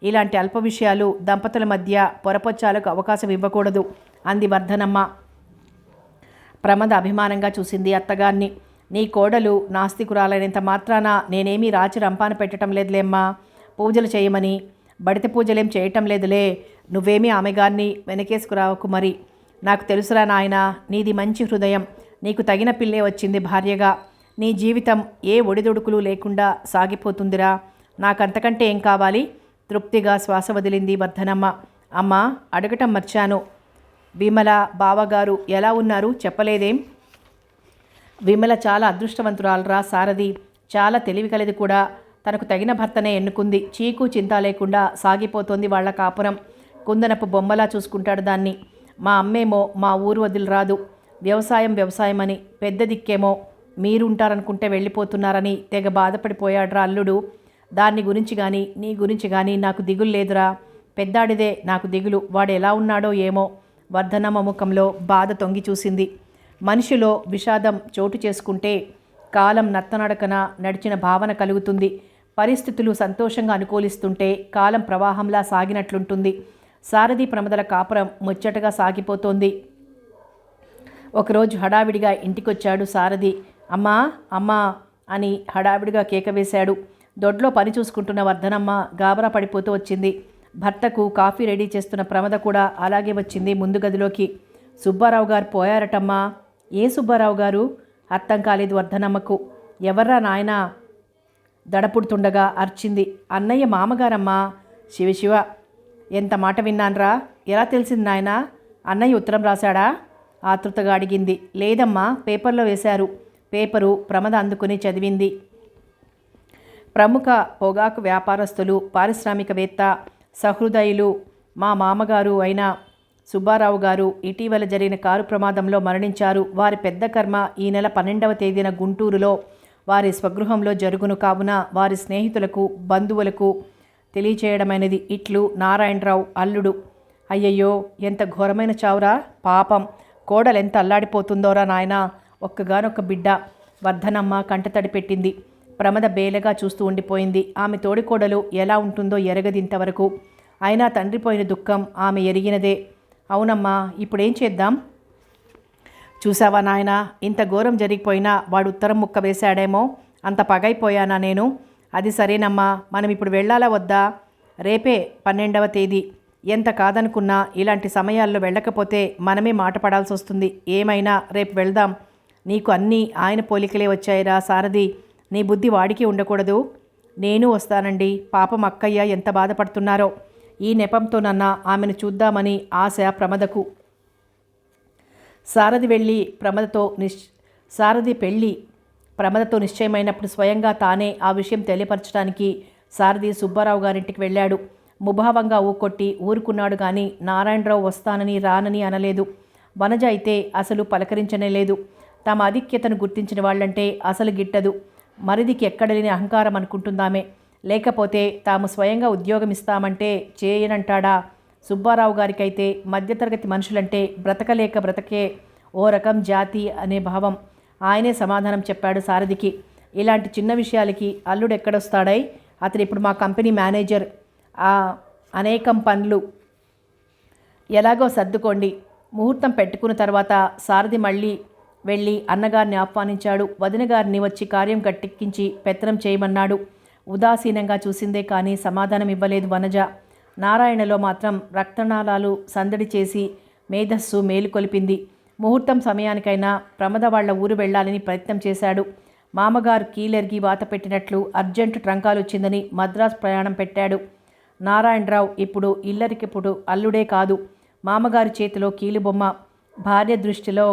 ఇలాంటి అల్ప విషయాలు దంపతుల మధ్య పొరపొచ్చాలకు అవకాశం ఇవ్వకూడదు అంది వర్ధనమ్మ. ప్రమద అభిమానంగా చూసింది అత్తగారిని. నీ కోడలు నాస్తికురాలైనంత మాత్రాన నేనేమీ రాచి రంపాన పెట్టడం లేదులేమ్మా. పూజలు చేయమని బడిత పూజలేం చేయటం లేదులే. నువ్వేమీ ఆమెగారిని వెనకేసుకురావకు మరి. నాకు తెలుసురా నాయనా, నీది మంచి హృదయం. నీకు తగిన పిల్లే వచ్చింది భార్యగా. నీ జీవితం ఏ ఒడిదొడుకులు లేకుండా సాగిపోతుందిరా. నాకంతకంటే ఏం కావాలి? తృప్తిగా శ్వాస వదిలింది వర్ధనమ్మ. అమ్మా, అడగటం మర్చాను. విమల బావగారు ఎలా ఉన్నారు చెప్పలేదేం? విమల చాలా అదృష్టవంతురాలరా సారథి. చాలా తెలివి కలది కూడా. తనకు తగిన భర్తనే ఎన్నుకుంది. చీకు చింత లేకుండా సాగిపోతోంది వాళ్ల కాపురం. కుందనపు బొమ్మలా చూసుకుంటాడు దాన్ని. మా అమ్మేమో మా ఊరు వదిలిరాదు. వ్యవసాయం అని. పెద్ద దిక్కేమో మీరుంటారనుకుంటే వెళ్ళిపోతున్నారని తెగ బాధపడిపోయాడ్రా అల్లుడు. దాన్ని గురించి కానీ నీ గురించి కానీ నాకు దిగులు లేదురా. పెద్దాడిదే నాకు దిగులు. వాడు ఎలా ఉన్నాడో ఏమో. వర్ధనమ్మ ముఖంలో బాధ తొంగి చూసింది. మనిషిలో విషాదం చోటు చేసుకుంటే కాలం నత్తనడకన నడిచిన భావన కలుగుతుంది. పరిస్థితులు సంతోషంగా అనుకూలిస్తుంటే కాలం ప్రవాహంలా సాగినట్లుంటుంది. సారథి ప్రమదల కాపురం ముచ్చటగా సాగిపోతోంది. ఒకరోజు హడావిడిగా ఇంటికొచ్చాడు సారథి. అమ్మా అమ్మా అని హడావిడిగా కేక వేశాడు. దొడ్లో పని చూసుకుంటున్న వర్ధనమ్మ గాబరా పడిపోతూ వచ్చింది. భర్తకు కాఫీ రెడీ చేస్తున్న ప్రమద కూడా అలాగే వచ్చింది ముందు గదిలోకి. సుబ్బారావు గారు పోయారటమ్మా. ఏ సుబ్బారావు గారు? అర్థం కాలేదు వర్ధనమ్మకు. ఎవర్రా నాయనా దడపుడుతుండగా అర్చింది. అన్నయ్య మామగారమ్మా. శివశివ, ఎంత మాట విన్నాన్రా. ఎలా తెలిసింది నాయనా? అన్నయ్య ఉత్తరం రాశాడా? ఆతృతగా అడిగింది. లేదమ్మా, పేపర్లో వేశారు. పేపరు ప్రమద అందుకుని చదివింది. ప్రముఖ పొగాకు వ్యాపారస్తులు, పారిశ్రామికవేత్త, సహృదయులు మా మామగారు అయిన సుబ్బారావు గారు ఇటీవల జరిగిన కారు ప్రమాదంలో మరణించారు. వారి పెద్ద కర్మ ఈ నెల 12వ తేదీన గుంటూరులో వారి స్వగృహంలో జరుగును. కావున వారి స్నేహితులకు బంధువులకు తెలియచేయడమైనది. ఇట్లు నారాయణరావు అల్లుడు. అయ్యయ్యో, ఎంత ఘోరమైన చావురా. పాపం, కోడలెంత అల్లాడిపోతుందోరా నాయనా. ఒక్కగానొక్క బిడ్డ. వర్ధనమ్మ కంటతడి పెట్టింది. ప్రమద బేలగా చూస్తూ ఉండిపోయింది. ఆమె తోడికోడలు ఎలా ఉంటుందో ఎరగదింతవరకు. అయినా తండ్రి పోయిన దుఃఖం ఆమె ఎరిగినదే. అవునమ్మా, ఇప్పుడేం చేద్దాం? చూసావా నాయనా, ఇంత ఘోరం జరిగిపోయినా వాడు ఉత్తరం ముక్క వేశాడేమో. అంత పగైపోయానా నేను? అది సరేనమ్మా, మనం ఇప్పుడు వెళ్ళాలా వద్దా? రేపే 12వ తేదీ. ఎంత కాదనుకున్నా ఇలాంటి సమయాల్లో వెళ్ళకపోతే మనమే మాట పడాల్సి వస్తుంది. ఏమైనా రేపు వెళ్దాం. నీకు అన్నీ ఆయన పోలికలే వచ్చాయిరా సారథి. నీ బుద్ధి వాడికి ఉండకూడదు. నేను వస్తానండి. పాపం అక్కయ్య ఎంత బాధపడుతున్నారో. ఈ నెపంతోనన్నా ఆమెను చూద్దామని ఆశ ప్రమదకు. సారథి పెళ్ళి ప్రమదతో నిశ్చయమైనప్పుడు స్వయంగా తానే ఆ విషయం తెలియపరచడానికి సారథి సుబ్బారావు గారింటికి వెళ్ళాడు. ముభావంగా ఊకొట్టి ఊరుకున్నాడు కానీ నారాయణరావు వస్తానని రానని అనలేదు. వనజ అయితే అసలు పలకరించనే లేదు. తమ ఆధిక్యతను గుర్తించిన వాళ్ళంటే అసలు గిట్టదు. మరిదికి ఎక్కడలేని అహంకారం అనుకుంటుందామే. లేకపోతే తాము స్వయంగా ఉద్యోగం ఇస్తామంటే చేయనంటాడా? సుబ్బారావు గారికైతే మధ్యతరగతి మనుషులంటే బ్రతకే ఓ రకం జాతి అనే భావం. ఆయనే సమాధానం చెప్పాడు సారథికి. ఇలాంటి చిన్న విషయాలకి అల్లుడు ఎక్కడొస్తాడై? అతను ఇప్పుడు మా కంపెనీ మేనేజర్. అనేకం పనులు ఎలాగో సర్దుకోండి. ముహూర్తం పెట్టుకున్న తర్వాత సారథి మళ్ళీ వెళ్ళి అన్నగారిని ఆహ్వానించాడు. వదిన గారిని వచ్చి కార్యం గట్టెక్కించి పెత్తనం చేయమన్నాడు. ఉదాసీనంగా చూసిందే కానీ సమాధానం ఇవ్వలేదు వనజ. నారాయణలో మాత్రం రక్తనాళాలు సందడి చేసి మేధస్సు మేలుకొలిపింది. ముహూర్తం సమయానికైనా ప్రమద వాళ్ల ఊరు వెళ్లాలని ప్రయత్నం చేశాడు. మామగారు కీలెరిగి వాత పెట్టినట్లు అర్జెంటు ట్రంకాలు వచ్చిందని మద్రాసు ప్రయాణం పెట్టాడు. నారాయణరావు ఇప్పుడు ఇల్లరికిప్పుడు అల్లుడే కాదు, మామగారి చేతిలో కీలుబొమ్మ. భార్య దృష్టిలో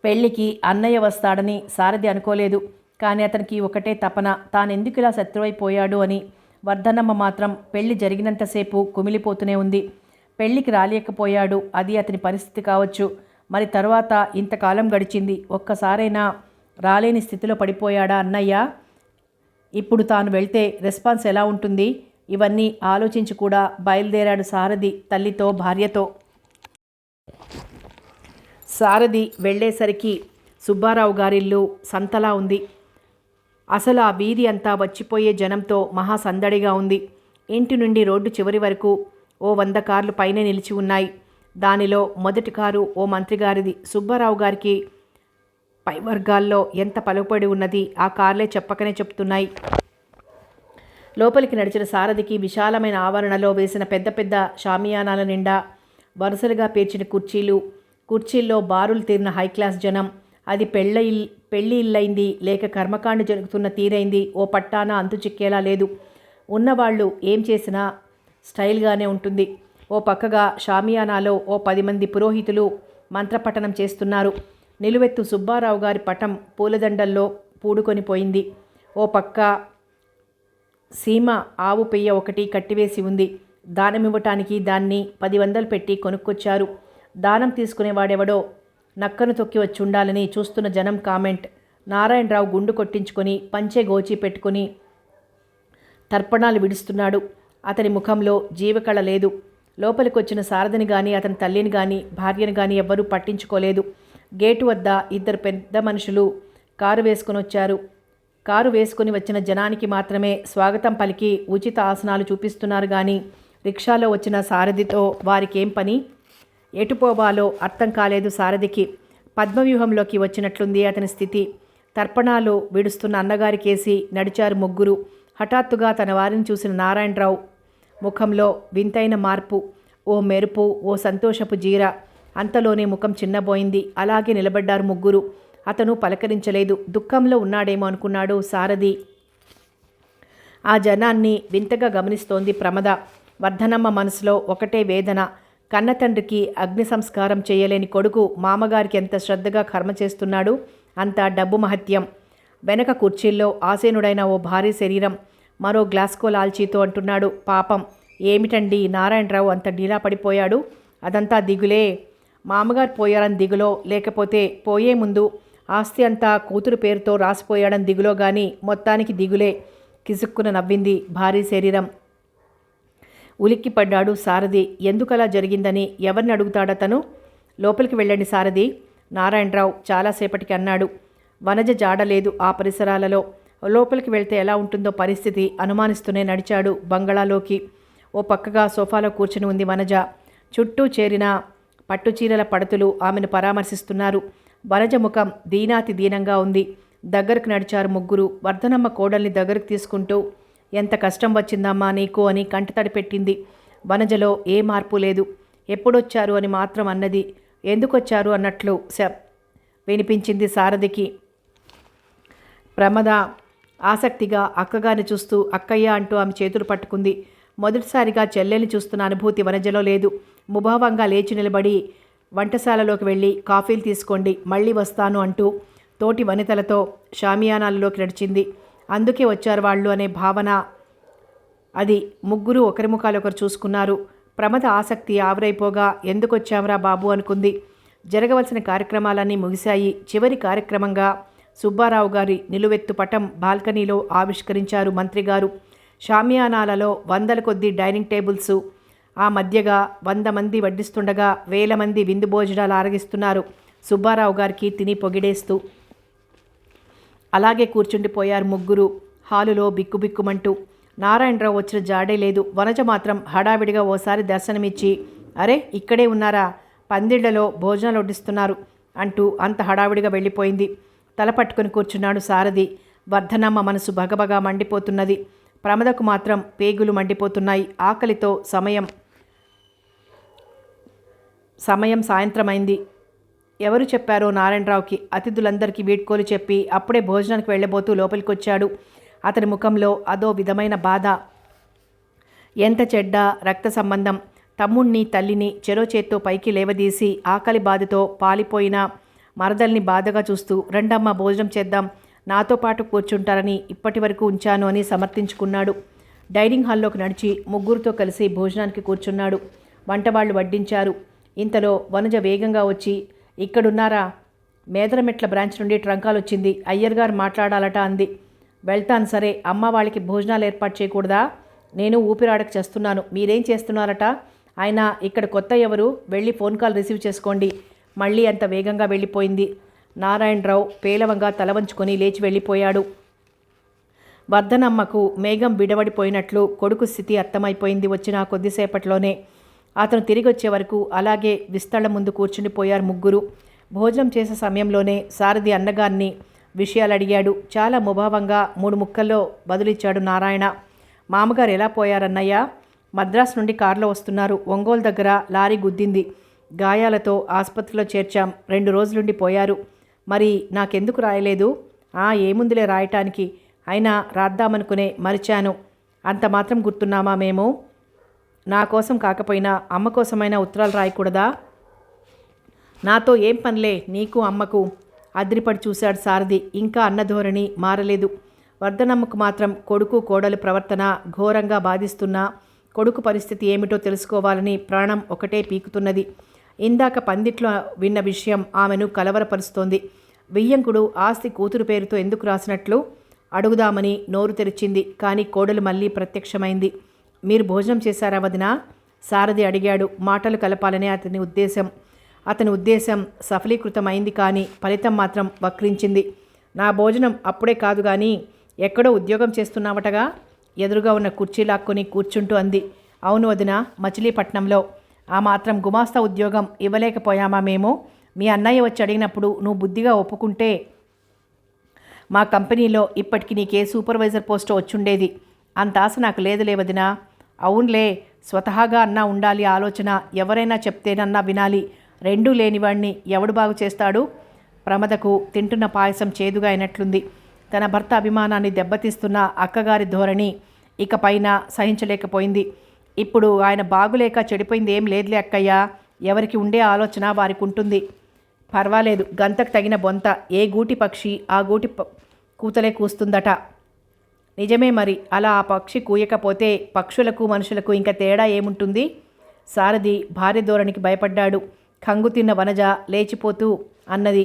పెళ్లికి అన్నయ్య వస్తాడని సారథి అనుకోలేదు. కానీ అతనికి ఒకటే తపన, తానెందుకు ఇలా శత్రువైపోయాడు అని. వర్ధనమ్మ మాత్రం పెళ్లి జరిగినంతసేపు కుమిలిపోతూనే ఉంది. పెళ్లికి రాలేకపోయాడు, అది అతని పరిస్థితి కావచ్చు. మరి తరువాత ఇంతకాలం గడిచింది, ఒక్కసారైనా రాలేని స్థితిలో పడిపోయాడా అన్నయ్య? ఇప్పుడు తాను వెళ్తే రెస్పాన్స్ ఎలా ఉంటుంది? ఇవన్నీ ఆలోచించి కూడా బయలుదేరాడు సారథి తల్లితో భార్యతో. సారథి వెళ్ళేసరికి సుబ్బారావు గారిల్లు సంతలా ఉంది. అసలు ఆ వీధి అంతా వచ్చిపోయే జనంతో మహా సందడిగా ఉంది. ఇంటి నుండి రోడ్డు చివరి వరకు ఓ 100 కార్లు పైనే నిలిచి ఉన్నాయి. దానిలో మొదటి కారు ఓ మంత్రిగారిది. సుబ్బారావు గారికి పై వర్గాల్లో ఎంత పలుకుబడి ఉన్నది ఆ కార్లే చెప్పకనే చెప్తున్నాయి. లోపలికి నడిచిన సారథికి విశాలమైన ఆవరణలో వేసిన పెద్ద పెద్ద షామియానాల నిండా వరుసలుగా పేర్చిన కుర్చీల్లో బారులు తీరిన హైక్లాస్ జనం. అది పెళ్ళి ఇల్లైంది లేక కర్మకాండ జరుగుతున్న తీరైంది ఓ పట్టాన అంతు చిక్కేలా లేదు. ఉన్నవాళ్ళు ఏం చేసినా స్టైల్గానే ఉంటుంది. ఓ పక్కగా షామియానాలో ఓ 10 మంది పురోహితులు మంత్రపఠనం చేస్తున్నారు. నిలువెత్తు సుబ్బారావు గారి పటం పూలదండల్లో పూడుకొని పోయింది. ఓ పక్క సీమ ఆవు పెయ్య ఒకటి కట్టివేసి ఉంది. దానమివ్వటానికి దాన్ని 10 పెట్టి కొనుక్కొచ్చారు. దానం తీసుకునేవాడెవడో నక్కను తొక్కి వచ్చి ఉండాలని చూస్తున్న జనం కామెంట్. నారాయణరావు గుండు కొట్టించుకొని పంచె గోచి పెట్టుకుని తర్పణాలు విడుస్తున్నాడు. అతని ముఖంలో జీవకళ లేదు. లోపలికొచ్చిన సారథిని గాని అతని తల్లిని గాని భార్యను గాని ఎవ్వరూ పట్టించుకోలేదు. గేటు వద్ద 2 పెద్ద మనుషులు కారు వేసుకుని వచ్చారు. కారు వేసుకుని వచ్చిన జనానికి మాత్రమే స్వాగతం పలికి ఉచిత ఆసనాలు చూపిస్తున్నారు గాని రిక్షాలో వచ్చిన సారథితో వారికేం పని? ఎటుపోవాలో అర్థం కాలేదు సారథికి. పద్మవ్యూహంలోకి వచ్చినట్లుంది అతని స్థితి. తర్పణాలు విడుస్తున్న అన్నగారికేసి నడిచారు ముగ్గురు. హఠాత్తుగా తన వారిని చూసిన నారాయణరావు ముఖంలో వింతైన మార్పు. ఓ మెరుపు, ఓ సంతోషపు జీర. అంతలోనే ముఖం చిన్నబోయింది. అలాగే నిలబడ్డారు ముగ్గురు. అతను పలకరించలేదు. దుఃఖంలో ఉన్నాడేమో అనుకున్నాడు సారథి. ఆ జనాన్ని వింతగా గమనిస్తోంది ప్రమద. వర్ధనమ్మ మనసులో ఒకటే వేదన. కన్నతండ్రికి అగ్ని సంస్కారం చేయలేని కొడుకు మామగారికి ఎంత శ్రద్ధగా కర్మ చేస్తున్నాడు. అంత డబ్బు మహత్యం. వెనక కుర్చీల్లో ఆసీనుడైన ఓ భారీ శరీరం మరో గ్లాస్కో లాల్చీతో అంటున్నాడు, పాపం ఏమిటండి నారాయణరావు అంత డీలా పడిపోయాడు? అదంతా దిగులే. మామగారు పోయారని దిగులో, లేకపోతే పోయే ముందు ఆస్తి అంతా కూతురు పేరుతో రాసిపోయాడని దిగులో గాని మొత్తానికి దిగులే. కిసుక్కున నవ్వింది భారీ శరీరం. ఉలిక్కిపడ్డాడు సారథి. ఎందుకలా జరిగిందని ఎవరిని అడుగుతాడతను? లోపలికి వెళ్ళండి సారథి, నారాయణరావు చాలాసేపటికి అన్నాడు. వనజ జాడలేదు ఆ పరిసరాలలో. లోపలికి వెళ్తే ఎలా ఉంటుందో పరిస్థితి అనుమానిస్తూనే నడిచాడు బంగళాలోకి. ఓ పక్కగా సోఫాలో కూర్చుని ఉంది వనజ. చుట్టూ చేరిన పట్టుచీరల పడతులు ఆమెను పరామర్శిస్తున్నారు. వనజ ముఖం దీనాతి దీనంగా ఉంది. దగ్గరకు నడిచారు ముగ్గురు. వర్ధనమ్మ కోడల్ని దగ్గరకు తీసుకుంటూ, ఎంత కష్టం వచ్చిందమ్మా నీకు అని కంటతడి పెట్టింది. వనజలో ఏ మార్పు లేదు. ఎప్పుడొచ్చారు అని మాత్రం అన్నది. ఎందుకొచ్చారు అన్నట్లు వినిపించింది సారథికి. ప్రమద ఆసక్తిగా అక్కగారిని చూస్తూ అక్కయ్య అంటూ ఆమె చేతులు పట్టుకుంది. మొదటిసారిగా చెల్లెల్ని చూస్తున్న అనుభూతి వనజలో లేదు. ముభావంగా లేచి నిలబడి వంటశాలలోకి వెళ్ళి కాఫీలు తీసుకోండి, మళ్ళీ వస్తాను అంటూ తోటి వనితలతో షామియానాలలోకి నడిచింది. అందుకే వచ్చారు వాళ్ళు అనే భావన అది. ముగ్గురు ఒకరి ముఖాలు ఒకరు చూసుకున్నారు. ప్రమద ఆసక్తి ఆవిరైపోగా ఎందుకొచ్చామరా బాబు అనుకుంది. జరగవలసిన కార్యక్రమాలన్నీ ముగిశాయి. చివరి కార్యక్రమంగా సుబ్బారావు గారి నిలువెత్తు పటం బాల్కనీలో ఆవిష్కరించారు మంత్రిగారు. షామియానాలలో 100 కొద్దీ డైనింగ్ టేబుల్సు. ఆ మధ్యగా 100 మంది వడ్డిస్తుండగా 1000 మంది విందు భోజనాలు ఆరగిస్తున్నారు. సుబ్బారావు గారికి తిని పొగిడేస్తూ అలాగే కూర్చుండిపోయారు ముగ్గురు హాలులో బిక్కుబిక్కుమంటూ. నారాయణరావు వచ్చిన జాడే లేదు. వనజ మాత్రం హడావిడిగా ఓసారి దర్శనమిచ్చి, అరే ఇక్కడే ఉన్నారా, పందిళ్లలో భోజనాలు వడ్డిస్తున్నారు అంటూ అంత హడావిడిగా వెళ్ళిపోయింది. తల పట్టుకుని కూర్చున్నాడు సారథి. వర్ధనమ్మ మనసు భగభగా మండిపోతున్నది. ప్రమదకు మాత్రం పేగులు మండిపోతున్నాయి. ఆకలితో సమయం సాయంత్రమైంది. ఎవరు చెప్పారో నారాయణరావుకి. అతిథులందరికీ వీడ్కోలు చెప్పి అప్పుడే భోజనానికి వెళ్ళబోతూ లోపలికొచ్చాడు. అతని ముఖంలో అదో విధమైన బాధ. ఎంత చెడ్డ రక్త సంబంధం. తమ్ముణ్ణి తల్లిని చెరో చేత్తో పైకి లేవదీసి ఆకలి బాధతో పాలిపోయిన మరదల్ని బాధగా చూస్తూ, రండమ్మ భోజనం చేద్దాం, నాతో పాటు కూర్చుంటారని ఇప్పటి వరకు ఉంచాను అని సమర్థించుకున్నాడు. డైనింగ్ హాల్లోకి నడిచి ముగ్గురితో కలిసి భోజనానికి కూర్చున్నాడు. వంటవాళ్లు వడ్డించారు. ఇంతలో వనజ వేగంగా వచ్చి, ఇక్కడున్నారా? మేదరమెట్ల బ్రాంచ్ నుండి ట్రంకాలు వచ్చింది, అయ్యర్గారు మాట్లాడాలట అంది. వెళ్తాను సరే, అమ్మ వాళ్ళకి భోజనాలు ఏర్పాటు చేయకూడదా? నేను ఊపిరాడక చేస్తున్నాను, మీరేం చేస్తున్నారట? ఆయన ఇక్కడ కొత్త ఎవరు? వెళ్ళి ఫోన్ కాల్ రిసీవ్ చేసుకోండి. మళ్ళీ అంత వేగంగా వెళ్ళిపోయింది. నారాయణరావు పేలవంగా తలవంచుకొని లేచి వెళ్ళిపోయాడు. వర్ధనమ్మకు మేఘం విడవడిపోయినట్లు కొడుకు స్థితి అర్థమైపోయింది వచ్చిన కొద్దిసేపట్లోనే. అతను తిరిగి వచ్చే వరకు అలాగే విస్తళ్ల ముందు కూర్చుండిపోయారు ముగ్గురు. భోజనం చేసే సమయంలోనే సారథి అన్నగారిని విషయాలు అడిగాడు. చాలా ముభావంగా 3 ముక్కల్లో బదులిచ్చాడు నారాయణ. మామగారు ఎలా పోయారన్నయ్య? మద్రాసు నుండి కారులో వస్తున్నారు. ఒంగోలు దగ్గర లారీ గుద్దింది. గాయాలతో ఆసుపత్రిలో చేర్చాం. 2 రోజులుండి పోయారు. మరి నాకెందుకు రాయలేదు? ఏముందిలే రాయటానికి, అయినా రాద్దామనుకునే మరిచాను. అంత మాత్రం గుర్తున్నామా మేము? నా కోసం కాకపోయినా అమ్మ కోసమైనా ఉత్తరాలు రాయకూడదా? నాతో ఏం పనిలే నీకు అమ్మకు. అదిరిపడి చూశాడు సారథి. ఇంకా అన్న ధోరణి మారలేదు. వర్ధనమ్మకు మాత్రం కొడుకు కోడలు ప్రవర్తన ఘోరంగా బాధిస్తున్నా కొడుకు పరిస్థితి ఏమిటో తెలుసుకోవాలని ప్రాణం ఒకటే పీకుతున్నది. ఇందాక పందిట్లో విన్న విషయం ఆమెను కలవరపరుస్తోంది. వియ్యంకుడు ఆస్తి కూతురు పేరుతో ఎందుకు రాసినట్లు అడుగుదామని నోరు తెరిచింది. కానీ కోడలు మళ్ళీ ప్రత్యక్షమైంది. మీరు భోజనం చేశారా వదినా? సారథి అడిగాడు. మాటలు కలపాలనే అతని ఉద్దేశం సఫలీకృతమైంది. కానీ ఫలితం మాత్రం వక్రించింది. నా భోజనం అప్పుడే కాదు కానీ ఎక్కడో ఉద్యోగం చేస్తున్నావటగా? ఎదురుగా ఉన్న కుర్చీ లాక్కొని కూర్చుంటూ అంది. అవును వదినా, మచిలీపట్నంలో. ఆ మాత్రం గుమాస్తా ఉద్యోగం ఇవ్వలేకపోయామా మేము? మీ అన్నయ్య వచ్చి అడిగినప్పుడు నువ్వు బుద్ధిగా ఒప్పుకుంటే మా కంపెనీలో ఇప్పటికి నీకే సూపర్వైజర్ పోస్ట్ వచ్చుండేది. అంత ఆశ నాకు లేదులే వదినా. అవునులే, స్వతహాగా అన్నా ఉండాలి ఆలోచన. ఎవరైనా చెప్తేనన్నా వినాలి. రెండూ లేనివాణ్ణి ఎవడు బాగు చేస్తాడు? ప్రమదకు తింటున్న పాయసం చేదుగా అయినట్లుంది. తన భర్త అభిమానాన్ని దెబ్బతీస్తున్న అక్కగారి ధోరణి ఇక పైన సహించలేకపోయింది. ఇప్పుడు ఆయన బాగులేక చెడిపోయింది ఏం లేదులే అక్కయ్య. ఎవరికి ఉండే ఆలోచన వారికి ఉంటుంది. పర్వాలేదు, గంతకు తగిన బొంత. ఏ గూటి పక్షి ఆ గూటి కూతలే కూస్తుందట. నిజమే మరి. అలా ఆ పక్షి కూయకపోతే పక్షులకు మనుషులకు ఇంకా తేడా ఏముంటుంది? సారథి భార్య ధోరణికి భయపడ్డాడు. కంగు తిన్న వనజ లేచిపోతూ అన్నది.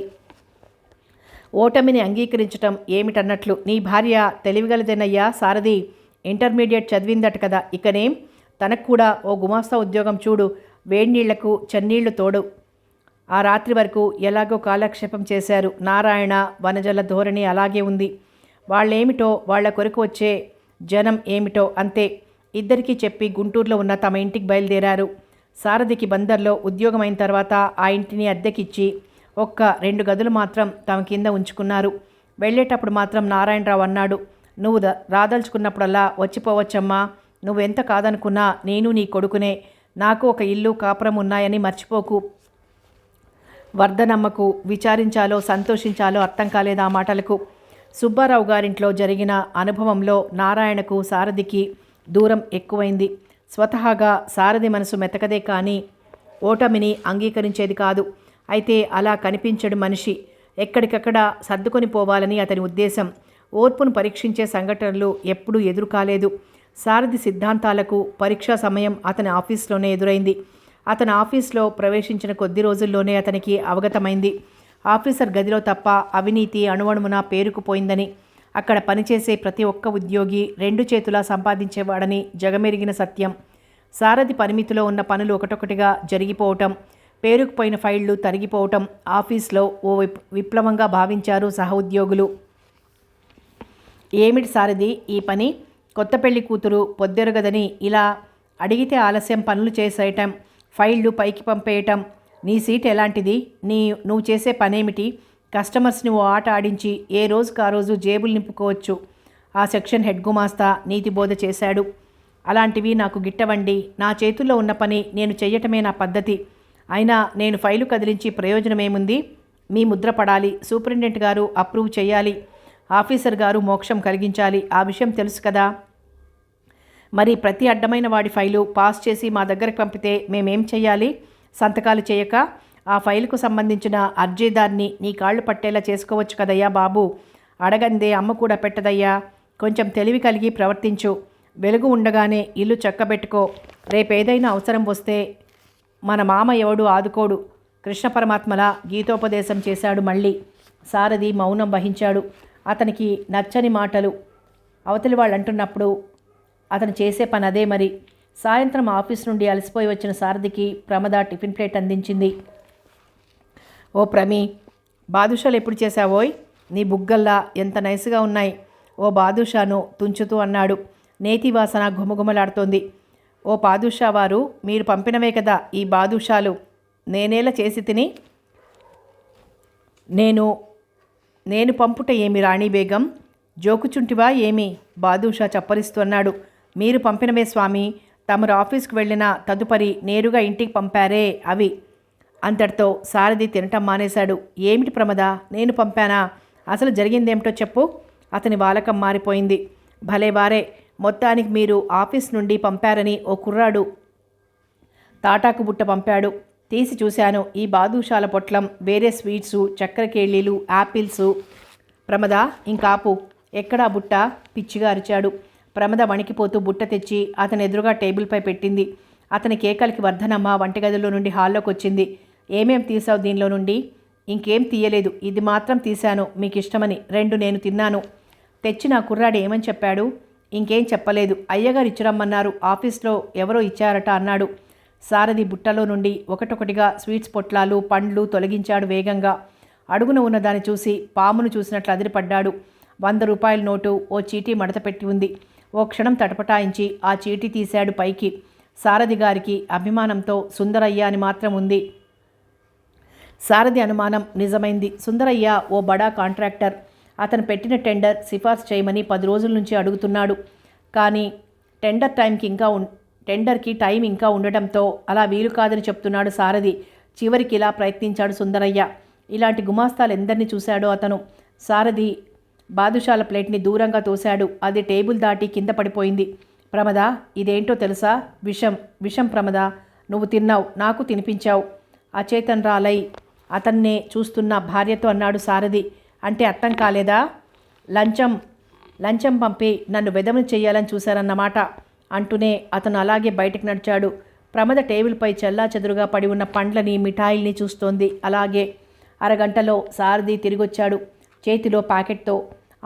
ఓటమిని అంగీకరించటం ఏమిటన్నట్లు. నీ భార్య తెలివిగలదేనయ్యా సారథి. ఇంటర్మీడియట్ చదివిందట కదా. ఇకనేం? తనకు కూడా ఓ గుమాస్తా ఉద్యోగం చూడు. వేడినీళ్లకు చన్నీళ్లు తోడు. ఆ రాత్రి వరకు ఎలాగో కాలక్షేపం చేశారు. నారాయణ వనజల ధోరణి అలాగే ఉంది. వాళ్ళేమిటో, వాళ్ల కొరకు వచ్చే జనం ఏమిటో అంతే. ఇద్దరికీ చెప్పి గుంటూరులో ఉన్న తమ ఇంటికి బయలుదేరారు. సారథికి బందర్లో ఉద్యోగం అయిన తర్వాత ఆ ఇంటిని అద్దెకిచ్చి ఒక్క 2 గదులు మాత్రం తమ కింద ఉంచుకున్నారు. వెళ్ళేటప్పుడు మాత్రం నారాయణరావు అన్నాడు, నువ్వు రాదలుచుకున్నప్పుడల్లా వచ్చిపోవచ్చమ్మా. నువ్వెంత కాదనుకున్నా నేను నీ కొడుకునే. నాకు ఒక ఇల్లు కాపురం ఉన్నాయని మర్చిపోకు. వర్ధనమ్మకు విచారించాలో సంతోషించాలో అర్థం కాలేదు ఆ మాటలకు. సుబ్బారావు గారింట్లో జరిగిన అనుభవంలో నారాయణకు సారథికి దూరం ఎక్కువైంది. స్వతహాగా సారథి మనసు మెతకదే కానీ ఓటమిని అంగీకరించేది కాదు. అయితే అలా కనిపించడు మనిషి. ఎక్కడికక్కడ సర్దుకొని పోవాలని అతని ఉద్దేశం. ఓర్పును పరీక్షించే సంఘటనలు ఎప్పుడూ ఎదురు కాలేదు. సారథి సిద్ధాంతాలకు పరీక్షా సమయం అతని ఆఫీస్లోనే ఎదురైంది. అతని ఆఫీస్లో ప్రవేశించిన కొద్ది రోజుల్లోనే అతనికి అవగతమైంది. ఆఫీసర్ గదిలో తప్ప అవినీతి అణువణువున పేరుకుపోయిందని. అక్కడ పనిచేసే ప్రతి ఒక్క ఉద్యోగి 2 చేతులా సంపాదించేవాడని జగమెరిగిన సత్యం. సారథి పరిమితిలో ఉన్న పనులు ఒకటొకటిగా జరిగిపోవటం, పేరుకుపోయిన ఫైళ్లు తరిగిపోవటం ఆఫీస్లో ఓ విప్లవంగా భావించారు సహోద్యోగులు. ఏమిటి సారథి ఈ పని? కొత్త పెళ్లి కూతురు పొద్దెరగదని ఇలా అడిగితే ఆలస్యం పనులు చేసేయటం, ఫైళ్లు పైకి పంపేయటం. నీ సీట్ ఎలాంటిది? నువ్వు చేసే పనేమిటి? కస్టమర్స్ని ఓ ఆట ఆడించి ఏ రోజుకు ఆ రోజు జేబులు నింపుకోవచ్చు. ఆ సెక్షన్ హెడ్ గుమాస్తా నీతి బోధ చేశాడు. అలాంటివి నాకు గిట్టవండి. నా చేతుల్లో ఉన్న పని నేను చెయ్యటమే నా పద్ధతి. అయినా నేను ఫైలు కదిలించి ప్రయోజనమేముంది? మీ ముద్ర పడాలి, సూపరింటెండెంట్ గారు అప్రూవ్ చేయాలి, ఆఫీసర్ గారు మోక్షం కలిగించాలి. ఆ విషయం తెలుసు కదా. మరి ప్రతి అడ్డమైన వాడి ఫైలు పాస్ చేసి మా దగ్గరకు పంపితే మేమేం చెయ్యాలి? సంతకాలు చేయక ఆ ఫైలుకు సంబంధించిన అర్జీదార్ని నీ కాళ్ళు పట్టేలా చేసుకోవచ్చు కదయ్యా బాబు. అడగందే అమ్మ కూడా పెట్టదయ్యా. కొంచెం తెలివి కలిగి ప్రవర్తించు. వెలుగు ఉండగానే ఇల్లు చక్కబెట్టుకో. రేపేదైనా అవసరం వస్తే మన మామ ఎవడు ఆదుకోడు. కృష్ణ పరమాత్మల గీతోపదేశం చేశాడు మళ్ళీ. సారథి మౌనం వహించాడు. అతనికి నచ్చని మాటలు అవతలి వాళ్ళు అంటున్నప్పుడు అతను చేసే పని అదే మరి. సాయంత్రం ఆఫీస్ నుండి అలసిపోయి వచ్చిన సారథికి ప్రమద టిఫిన్ ప్లేట్ అందించింది. ఓ ప్రమీ, బాదుషాలు ఎప్పుడు చేశావోయ్? నీ బుగ్గల్లా ఎంత నైస్గా ఉన్నాయి. ఓ బాదుషాను తుంచుతూ అన్నాడు. నేతి వాసన ఘుమఘుమలాడుతోంది. ఓ బాదుషా వారు, మీరు పంపినవే కదా ఈ బాదుషాలు. నేనేలా చేసి తిని? నేను నేను పంపుట ఏమి రాణి బేగం? జోకుచుంటివా ఏమి? బాదూషా చప్పరిస్తూ అన్నాడు. మీరు పంపినవే స్వామి. తమరు ఆఫీస్కి వెళ్ళిన తదుపరి నేరుగా ఇంటికి పంపారే అవి. అంతటితో సారథి తినటం మానేశాడు. ఏమిటి ప్రమద, నేను పంపానా? అసలు జరిగిందేమిటో చెప్పు. అతని వాలకం మారిపోయింది. భలేవారే, మొత్తానికి మీరు ఆఫీస్ నుండి పంపారని ఓ కుర్రాడు తాటాకు బుట్ట పంపాడు. తీసి చూశాను. ఈ బాదుషాల పొట్లం, వేరే స్వీట్సు, చక్కెర కేళీలు, యాపిల్సు. ప్రమద, ఇంకాపు. ఎక్కడా బుట్ట? పిచ్చిగా అరిచాడు. ప్రమద వణికిపోతూ బుట్ట తెచ్చి అతని ఎదురుగా టేబుల్పై పెట్టింది. అతని కేకలకి వర్ధనమ్మ వంటగదిలో నుండి హాల్లోకి వచ్చింది. ఏమేం తీసావు దీనిలో నుండి? ఇంకేం తీయలేదు, ఇది మాత్రం తీశాను, మీకు ఇష్టమని. 2 నేను తిన్నాను. తెచ్చిన కుర్రాడు ఏమని చెప్పాడు? ఇంకేం చెప్పలేదు. అయ్యగారు ఇచ్చిరమ్మన్నారు, ఆఫీస్లో ఎవరో ఇచ్చారట అన్నాడు. సారథి బుట్టలో నుండి ఒకటొకటిగా స్వీట్స్ పొట్లాలు, పండ్లు తొలగించాడు వేగంగా. అడుగున ఉన్నదాన్ని చూసి పామును చూసినట్లు అదిరిపడ్డాడు. 100 రూపాయల నోటు ఓ చీటీ మడత పెట్టి ఉంది. ఓ క్షణం తటపటాయించి ఆ చీటీ తీశాడు పైకి. సారథి గారికి అభిమానంతో సుందరయ్య అని మాత్రం ఉంది. సారథి అనుమానం నిజమైంది. సుందరయ్య ఓ బడా కాంట్రాక్టర్. అతను పెట్టిన టెండర్ సిఫార్సు చేయమని 10 రోజుల నుంచి అడుగుతున్నాడు. కానీ టెండర్కి టైం ఇంకా ఉండడంతో అలా వీలు కాదని చెప్తున్నాడు సారథి. చివరికి ఇలా ప్రయత్నించాడు సుందరయ్య. ఇలాంటి గుమాస్తాలు ఎందరిని చూశాడో అతను. సారథి బాదుషాల ప్లేట్ని దూరంగా తోశాడు. అది టేబుల్ దాటి కింద పడిపోయింది. ప్రమద, ఇదేంటో తెలుసా? విషం. విషం ప్రమద. నువ్వు తిన్నావు, నాకు తినిపించావు. అచేతనరాలై అతన్నే చూస్తున్న భార్యతో అన్నాడు సారథి. అంటే అర్థం కాలేదా? లంచం పంపి నన్ను వెదవని చెయ్యాలని చూశారన్నమాట అంటూనే అతను అలాగే బయటకు నడిచాడు. ప్రమద టేబుల్పై చెల్లాచెదురుగా పడి ఉన్న పండ్లని, మిఠాయిల్ని చూస్తోంది. అలాగే అరగంటలో సారథి తిరిగొచ్చాడు చేతిలో ప్యాకెట్తో.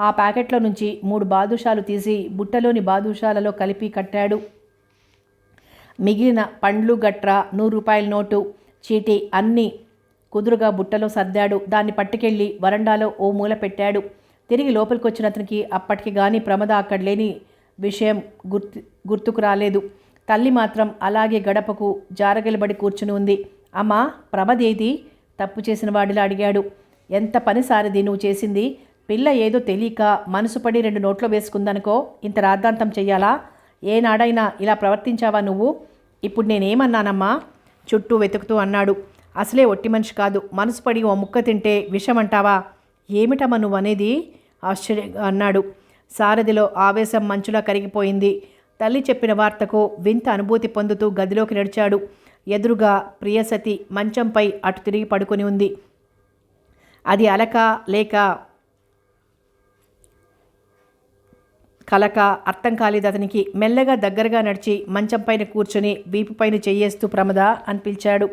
ఆ ప్యాకెట్లో నుంచి 3 బాదుషాలు తీసి బుట్టలోని బాదుషాలలో కలిపి కట్టాడు. మిగిలిన పండ్లు, గట్ర, 100 రూపాయల నోటు, చీటీ అన్నీ కుదురుగా బుట్టలో సర్దాడు. దాన్ని పట్టుకెళ్ళి వరండాలో ఓ మూల పెట్టాడు. తిరిగి లోపలికొచ్చిన అతనికి అప్పటికి గాని ప్రమద అక్కడ లేని విషయం గుర్తుకు రాలేదు. తల్లి మాత్రం అలాగే గడపకు జారగలబడి కూర్చుని ఉంది. అమ్మా, ప్రమదేది? తప్పు చేసిన వాడిలా అడిగాడు. ఎంత పని సారథి నువ్వు చేసింది? పిల్ల ఏదో తెలియక మనసు పడి 2 నోట్లో వేసుకుందనుకో, ఇంత రాద్ధాంతం చెయ్యాలా? ఏనాడైనా ఇలా ప్రవర్తించావా నువ్వు? ఇప్పుడు నేనేమన్నానమ్మా? చుట్టూ వెతుకుతూ అన్నాడు. అసలే ఒట్టి మనిషి కాదు, మనసు పడి ఓ ముక్క తింటే విషం అంటావా? ఏమిటమ్మా నువ్వు అనేది? ఆశ్చర్యంగా అన్నాడు. సారథిలో ఆవేశం మంచులా కరిగిపోయింది. తల్లి చెప్పిన వార్తకు వింత అనుభూతి పొందుతూ గదిలోకి నడిచాడు. ఎదురుగా ప్రియసతి మంచంపై అటు తిరిగి పడుకొని ఉంది. అది అలక లేక కలక అర్థం కాలేదు అతనికి. మెల్లగా దగ్గరగా నడిచి మంచంపైన కూర్చొని వీపుపైన చెయ్యేస్తూ ప్రమద అని పిలిచాడు.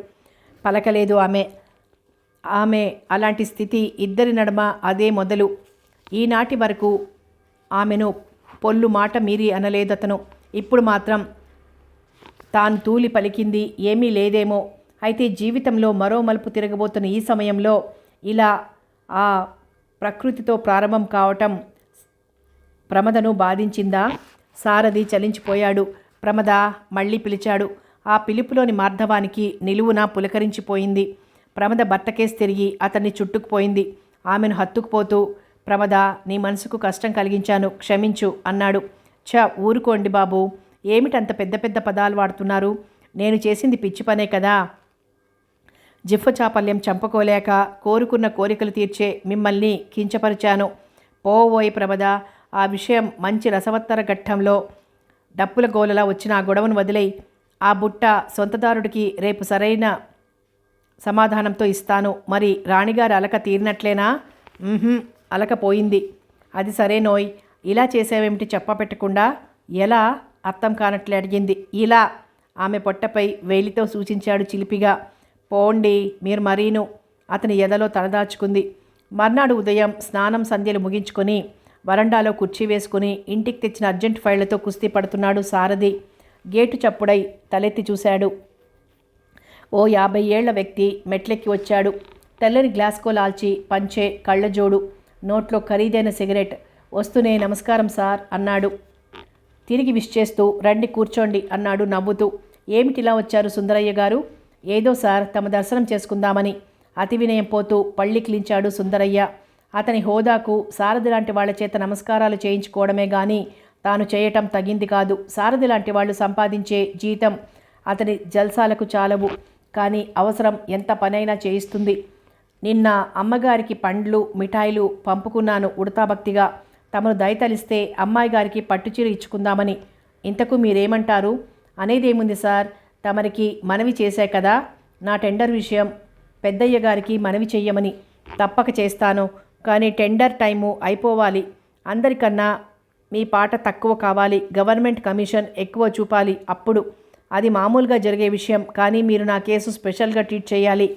పలకలేదు ఆమె. అలాంటి స్థితి ఇద్దరి నడుమ అదే మొదలు. ఈనాటి వరకు ఆమెను పొల్లు మాట మీరి అనలేదతను. ఇప్పుడు మాత్రం తాను తూలి పలికింది ఏమీ లేదేమో. అయితే జీవితంలో మరో మలుపు తిరగబోతున్న ఈ సమయంలో ఇలా ఆ ప్రకృతితో ప్రారంభం కావటం ప్రమదను బాధించిందా? సారథి చలించిపోయాడు. ప్రమద మళ్ళీ పిలిచాడు. ఆ పిలుపులోని మార్ధవానికి నిలువున పులకరించిపోయింది. ప్రమద భర్తకేసి తిరిగి అతన్ని చుట్టుకుపోయింది. ఆమెను హత్తుకుపోతూ, ప్రమద, నీ మనసుకు కష్టం కలిగించాను, క్షమించు అన్నాడు. ఊరుకోండి బాబు, ఏమిటంత పెద్ద పెద్ద పదాలు వాడుతున్నారు? నేను చేసింది పిచ్చి పనే కదా. జిఫ్ఫ చాపల్యం చంపుకోలేక కోరుకున్న కోరికలు తీర్చే మిమ్మల్ని కించపరిచాను. పోవోయ్ ప్రమద, ఆ విషయం మంచి రసవత్తర ఘట్టంలో డప్పుల గోలలా వచ్చిన ఆ గొడవను వదిలేయి. ఆ బుట్ట సొంతదారుడికి రేపు సరైన సమాధానంతో ఇస్తాను. మరి రాణిగారు అలక తీరినట్లేనా? అలకపోయింది. అది సరేనోయ్, ఇలా చేసేవేమిటి చెప్పపెట్టకుండా? ఎలా? అర్థం కానట్లే అడిగింది. ఇలా ఆమె పొట్టపై వేలితో సూచించాడు చిలిపిగా. పోండి మీరు మరీను. అతని ఎదలో తలదాచుకుంది. మర్నాడు ఉదయం స్నానం సంధ్యలు ముగించుకొని వరండాలో కుర్చీ వేసుకుని ఇంటికి తెచ్చిన అర్జెంట్ ఫైళ్లతో కుస్తీ పడుతున్నాడు సారథి. గేటు చప్పుడై తలెత్తి చూశాడు. ఓ 50 ఏళ్ల వ్యక్తి మెట్లెక్కి వచ్చాడు. తెల్లని గ్లాస్కో లాల్చి, పంచె, కళ్ళజోడు, నోట్లో ఖరీదైన సిగరెట్. వస్తూనే నమస్కారం సార్ అన్నాడు. తిరిగి విష్ చేస్తూ రండి కూర్చోండి అన్నాడు నవ్వుతూ. ఏమిటిలా వచ్చారు సుందరయ్య గారు? ఏదో సార్, తమ దర్శనం చేసుకుందామని. అతి వినయం పోతూ పళ్ళికిలించాడు సుందరయ్య. అతని హోదాకు సారథి లాంటి వాళ్ల చేత నమస్కారాలు చేయించుకోవడమే గాని తాను చేయటం తగింది కాదు. సారథి లాంటి వాళ్ళు సంపాదించే జీతం అతని జల్సాలకు చాలవు, కానీ అవసరం ఎంత పనైనా చేయిస్తుంది. నిన్న అమ్మగారికి పండ్లు మిఠాయిలు పంపుకున్నాను ఉడతాభక్తిగా. తమను దయతలిస్తే అమ్మాయి గారికి పట్టుచీర ఇచ్చుకుందామని. ఇంతకు మీరేమంటారు? అనేదేముంది సార్, తమరికి మనవి చేశా కదా నా టెండర్ విషయం. పెద్దయ్య గారికి మనవి చెయ్యమని. తప్పక చేస్తాను, కానీ టెండర్ టైము అయిపోవాలి. అందరికన్నా మీ పాట తక్కువ కావాలి, గవర్నమెంట్ కమిషన్ ఎక్కువ చూపాలి. అప్పుడు అది మామూలుగా జరిగే విషయం, కానీ మీరు నా కేసు స్పెషల్గా ట్రీట్ చేయాలి.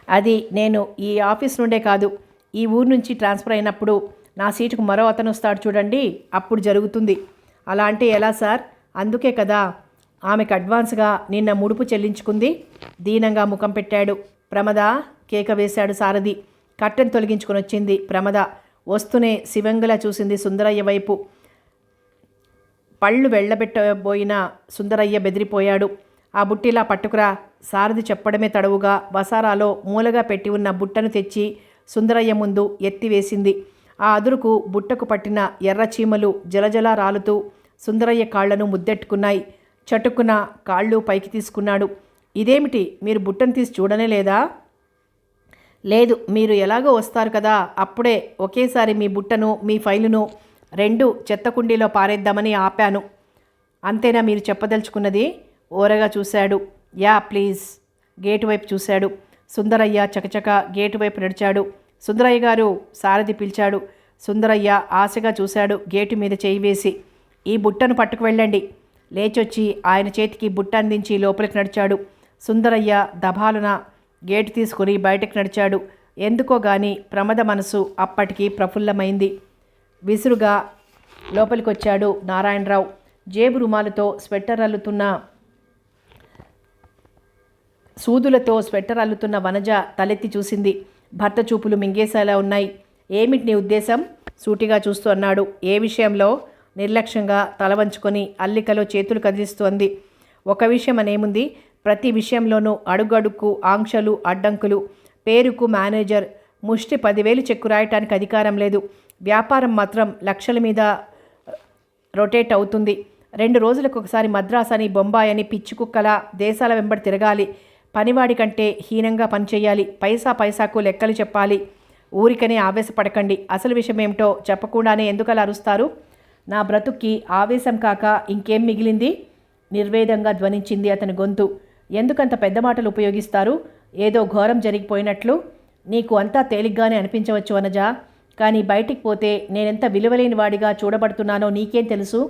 అది నేను ఈ ఆఫీస్ నుండే కాదు, ఈ ఊరు నుంచి ట్రాన్స్ఫర్ అయినప్పుడు నా సీటుకు మరో అతను వస్తాడు చూడండి, అప్పుడు జరుగుతుంది. అలా అంటే ఎలా సార్? అందుకే కదా ఆమెకు అడ్వాన్స్గా నిన్న ముడుపు చెల్లించుకుంది. దీనంగా ముఖం పెట్టాడు. ప్రమద, కేక వేశాడు సారథి. కట్టెను తొలగించుకొని వచ్చింది ప్రమద. వస్తూనే శివంగులా చూసింది సుందరయ్య వైపు. పళ్ళు వెళ్ళబెట్టబోయిన సుందరయ్య బెదిరిపోయాడు. ఆ బుట్టిలా పట్టుకురా. సారథి చెప్పడమే తడవుగా వసారాలో మూలగా పెట్టి ఉన్న బుట్టను తెచ్చి సుందరయ్య ముందు ఎత్తివేసింది. ఆ అదురుకు బుట్టకు పట్టిన ఎర్ర చీమలు జలజల రాలుతూ సుందరయ్య కాళ్లను ముద్దెట్టుకున్నాయి. చటుక్కున కాళ్ళు పైకి తీసుకున్నాడు. ఇదేమిటి, మీరు బుట్టను తీసి చూడనే లేదా? లేదు, మీరు ఎలాగో వస్తారు కదా, అప్పుడే ఒకేసారి మీ బుట్టను మీ ఫైలును రెండు చెత్తకుండీలో పారేద్దామని ఆపాను. అంతేనా మీరు చెప్పదలుచుకున్నది? ఓరగా చూశాడు. Yeah please. గేటు వైపు చూశాడు. సుందరయ్య చకచక గేటు వైపు నడిచాడు. సుందరయ్య గారు, సారథి పిలిచాడు. సుందరయ్య ఆశగా చూశాడు గేటు మీద చేయి వేసి. ఈ బుట్టను పట్టుకు వెళ్ళండి. లేచొచ్చి ఆయన చేతికి బుట్ట అందించి లోపలికి నడిచాడు. సుందరయ్య దబాలున గేటు తీసుకుని బయటకు నడిచాడు. ఎందుకో గాని ప్రమద మనసు అప్పటికి ప్రఫుల్లమైంది. విసురుగా లోపలికొచ్చాడు నారాయణరావు. జేబు రుమాలతో సూదులతో స్వెట్టర్ అల్లుతున్న వనజ తలెత్తి చూసింది. భర్త చూపులు మింగేసేలా ఉన్నాయి. ఏమిటి నీ ఉద్దేశం? సూటిగా చూస్తూ అన్నాడు. ఏ విషయంలో? నిర్లక్ష్యంగా తల వంచుకొని అల్లికలో చేతులు కదిలిస్తూ అంది. ఒక విషయం అనేముంది, ప్రతి విషయంలోనూ అడుగడుక్కు ఆంక్షలు అడ్డంకులు. పేరుకు మేనేజర్, ముష్టి 10,000 చెక్కు రాయటానికి అధికారం లేదు. వ్యాపారం మాత్రం లక్షల మీద రొటేట్ అవుతుంది. 2 రోజులకు ఒకసారి మద్రాస్ అని బొంబాయి అని పిచ్చి కుక్కలా దేశాల వెంబడి తిరగాలి. పనివాడి కంటే హీనంగా పనిచేయాలి. పైసా పైసాకు లెక్కలు చెప్పాలి. ఊరికనే ఆవేశపడకండి. అసలు విషయం ఏమిటో చెప్పకుండానే ఎందుకలా అరుస్తారు? నా బ్రతుక్కి ఆవేశం కాక ఇంకేం మిగిలింది? నిర్వేదంగా ధ్వనించింది అతని గొంతు. ఎందుకంత పెద్ద మాటలు ఉపయోగిస్తారు? ఏదో ఘోరం జరిగిపోయినట్లు. నీకు అంతా తేలిగ్గానే అనిపించవచ్చు వనజ, కానీ బయటికి పోతే నేనెంత విలువలేని వాడిగా చూడబడుతున్నానో నీకేం తెలుసు?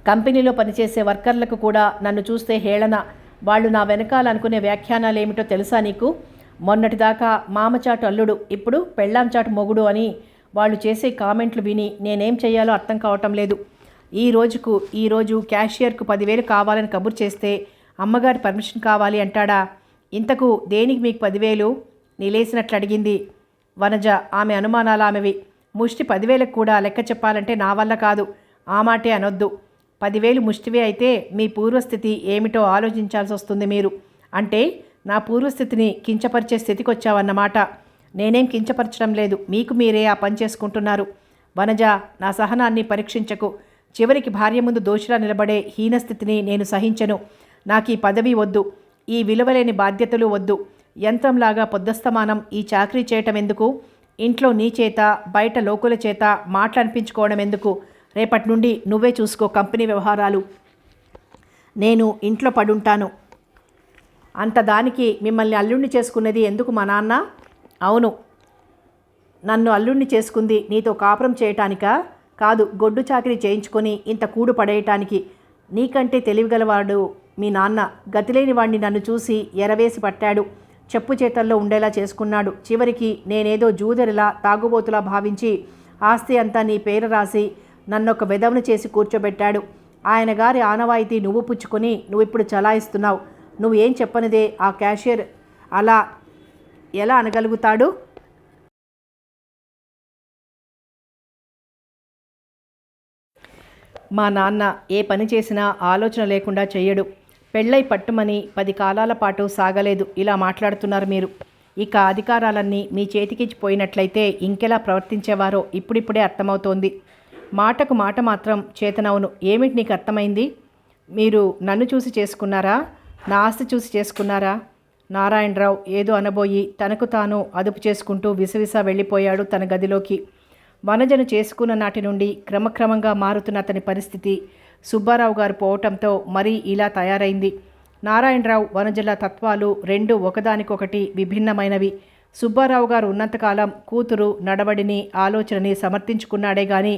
కంపెనీలో పనిచేసే వర్కర్లకు కూడా నన్ను చూస్తే హేళన. వాళ్ళు నా వెనకాల అనుకునే వ్యాఖ్యానాలేమిటో తెలుసా నీకు? మొన్నటిదాకా మామచాటు అల్లుడు, ఇప్పుడు పెళ్ళాంచాటు మొగుడు అని వాళ్ళు చేసే కామెంట్లు విని నేనేం చేయాలో అర్థం కావటం లేదు. ఈరోజు క్యాషియర్కు 10,000 కావాలని కబురు చేస్తే అమ్మగారి పర్మిషన్ కావాలి అంటాడా? ఇంతకు దేనికి మీకు 10,000? నిలేసినట్లు అడిగింది వనజ. ఆమె అనుమానాలు ఆమెవి. ముష్టి 10,000కు కూడా లెక్క చెప్పాలంటే నా వల్ల కాదు. ఆ మాటే అనొద్దు. 10,000 ముష్టివే అయితే మీ పూర్వస్థితి ఏమిటో ఆలోచించాల్సి వస్తుంది మీరు. అంటే నా పూర్వస్థితిని కించపరిచే స్థితికి వచ్చావన్నమాట. నేనేం కించపరచడం లేదు, మీకు మీరే ఆ పని చేసుకుంటున్నారు. వనజ, నా సహనాన్ని పరీక్షించకు. చివరికి భార్య ముందు దోషిలా నిలబడే హీనస్థితిని నేను సహించను. నాకు ఈ పదవి వద్దు, ఈ విలువలేని బాధ్యతలు వద్దు. యంత్రంలాగా పొద్దస్తమానం ఈ చాకరీ చేయటం ఎందుకు? ఇంట్లో నీ చేత బయట లోకుల చేత మాటలనిపించుకోవడం ఎందుకు? రేపటి నుండి నువ్వే చూసుకో కంపెనీ వ్యవహారాలు. నేను ఇంట్లో పడుంటాను. అంత దానికి మిమ్మల్ని అల్లుణ్ణి చేసుకున్నది ఎందుకు మా నాన్న? అవును, నన్ను అల్లుణ్ణి చేసుకుంది నీతో కాపురం చేయటానికా? కాదు, గొడ్డు చాకరీ చేయించుకొని ఇంత కూడు పడేయటానికి. నీకంటే తెలివిగలవాడు మీ నాన్న. గతిలేని వాడిని నన్ను చూసి ఎరవేసి పట్టాడు. చెప్పు చేతల్లో ఉండేలా చేసుకున్నాడు. చివరికి నేనేదో జూదరిలా తాగుబోతులా భావించి ఆస్తి అంతా నీ పేరు రాసి నన్నొక వెధవను చేసి కూర్చోబెట్టాడు. ఆయన గారి ఆనవాయితీ నువ్వు పుచ్చుకొని నువ్విప్పుడు చలాయిస్తున్నావు. నువ్వేం చెప్పనిదే ఆ క్యాషియర్ అలా ఎలా అనగలుగుతాడు? మా నాన్న ఏ పని చేసినా ఆలోచన లేకుండా చెయ్యడు. పెళ్ళై పట్టుమని 10 కాలాల పాటు సాగలేదు. ఇలా మాట్లాడుతున్నారు మీరు. ఇక అధికారాలన్నీ మీ చేతికిచ్చి పోయినట్లయితే ఇంకెలా ప్రవర్తించేవారో ఇప్పుడిప్పుడే అర్థమవుతోంది. మాటకు మాట మాత్రం చేతనవును. ఏమిటి నీకు అర్థమైంది? మీరు నన్ను చూసి చేసుకున్నారా? నా ఆస్తి చూసి చేసుకున్నారా? నారాయణరావు ఏదో అనబోయి తనకు తాను అదుపు చేసుకుంటూ విసవిస వెళ్ళిపోయాడు తన గదిలోకి. వనజను చేసుకున్న నాటి నుండి క్రమక్రమంగా మారుతున్న అతని పరిస్థితి సుబ్బారావు గారు పోవటంతో మరీ ఇలా తయారైంది. నారాయణరావు వనజల తత్వాలు రెండు ఒకదానికొకటి విభిన్నమైనవి. సుబ్బారావు గారు ఉన్నంతకాలం కూతురు నడవడిని ఆలోచనని సమర్థించుకున్నాడే గాని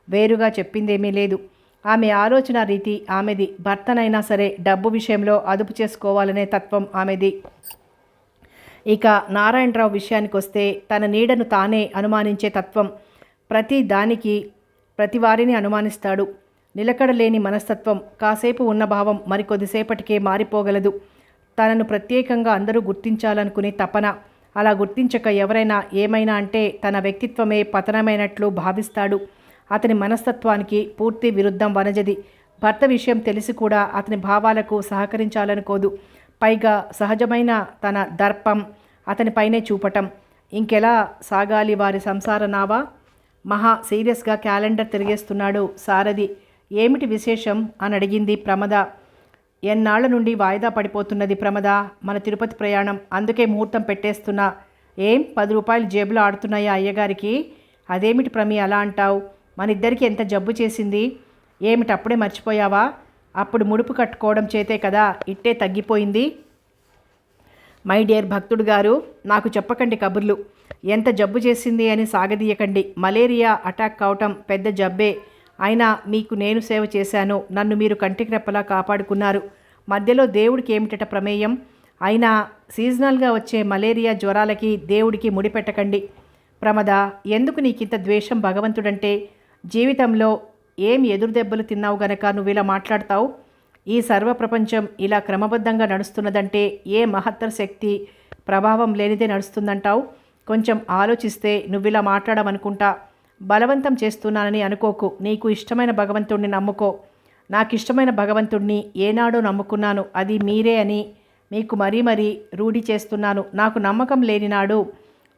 వేరుగా చెప్పిందేమీ లేదు. ఆమె ఆలోచన రీతి ఆమెది. భర్తనైనా సరే డబ్బు విషయంలో అదుపు చేసుకోవాలనే తత్వం ఆమెది. ఇక నారాయణరావు విషయానికి వస్తే తన నీడను తానే అనుమానించే తత్వం. ప్రతి వారిని అనుమానిస్తాడు. నిలకడలేని మనస్తత్వం. కాసేపు ఉన్న భావం మరికొద్దిసేపటికే మారిపోగలదు. తనను ప్రత్యేకంగా అందరూ గుర్తించాలనుకునే తపన. అలా గుర్తించక ఎవరైనా ఏమైనా అంటే తన వ్యక్తిత్వమే పతనమైనట్లు భావిస్తాడు. అతని మనస్తత్వానికి పూర్తి విరుద్ధం వనజది. భర్త విషయం తెలిసి కూడా అతని భావాలకు సహకరించాలనుకోదు. పైగా సహజమైన తన దర్పం అతనిపైనే చూపటం. ఇంకెలా సాగాలి వారి సంసార నావా? మహా సీరియస్గా క్యాలెండర్ తిరిగేస్తున్నాడు సారథి. ఏమిటి విశేషం అని అడిగింది ప్రమద. ఎన్నాళ్ల నుండి వాయిదా పడిపోతున్నది ప్రమద మన తిరుపతి ప్రయాణం. అందుకే ముహూర్తం పెట్టేస్తున్నా. ఏం 10 రూపాయలు జేబులో ఆడుతున్నాయా అయ్యగారికి? అదేమిటి ప్రమి అలా అంటావు? మన ఇద్దరికి ఎంత జబ్బు చేసింది? ఏమిటి అప్పుడే మర్చిపోయావా? అప్పుడు ముడుపు కట్టుకోవడం చేతే కదా ఇట్టే తగ్గిపోయింది. మై డియర్ భక్తుడు గారు, నాకు చెప్పకండి కబుర్లు. ఎంత జబ్బు చేసింది అని సాగదీయకండి. మలేరియా అటాక్ కావటం పెద్ద జబ్బే. అయినా మీకు నేను సేవ చేశాను. నన్ను మీరు కంటికి రెప్పలా కాపాడుకున్నారు. మధ్యలో దేవుడికి ఏమిటట ప్రమేయం? అయినా సీజనల్గా వచ్చే మలేరియా జ్వరాలకి దేవుడికి ముడిపెట్టకండి. ప్రమద, ఎందుకు నీకింత ద్వేషం భగవంతుడంటే? జీవితంలో ఏం ఎదురు దెబ్బలు తిన్నావు గనక నువ్విలా మాట్లాడతావు? ఈ సర్వప్రపంచం ఇలా క్రమబద్ధంగా నడుస్తున్నదంటే ఏ మహత్తర శక్తి ప్రభావం లేనిదే నడుస్తుందంటావు? కొంచెం ఆలోచిస్తే నువ్విలా మాట్లాడమనుకుంటా. బలవంతం చేస్తున్నానని అనుకోకు. నీకు ఇష్టమైన భగవంతుడిని నమ్ముకో. నాకు ఇష్టమైన భగవంతుడిని ఏనాడో నమ్ముకున్నాను. అది మీరే అని మీకు మరీ మరీ రూఢి చేస్తున్నాను. నాకు నమ్మకం లేనినాడు,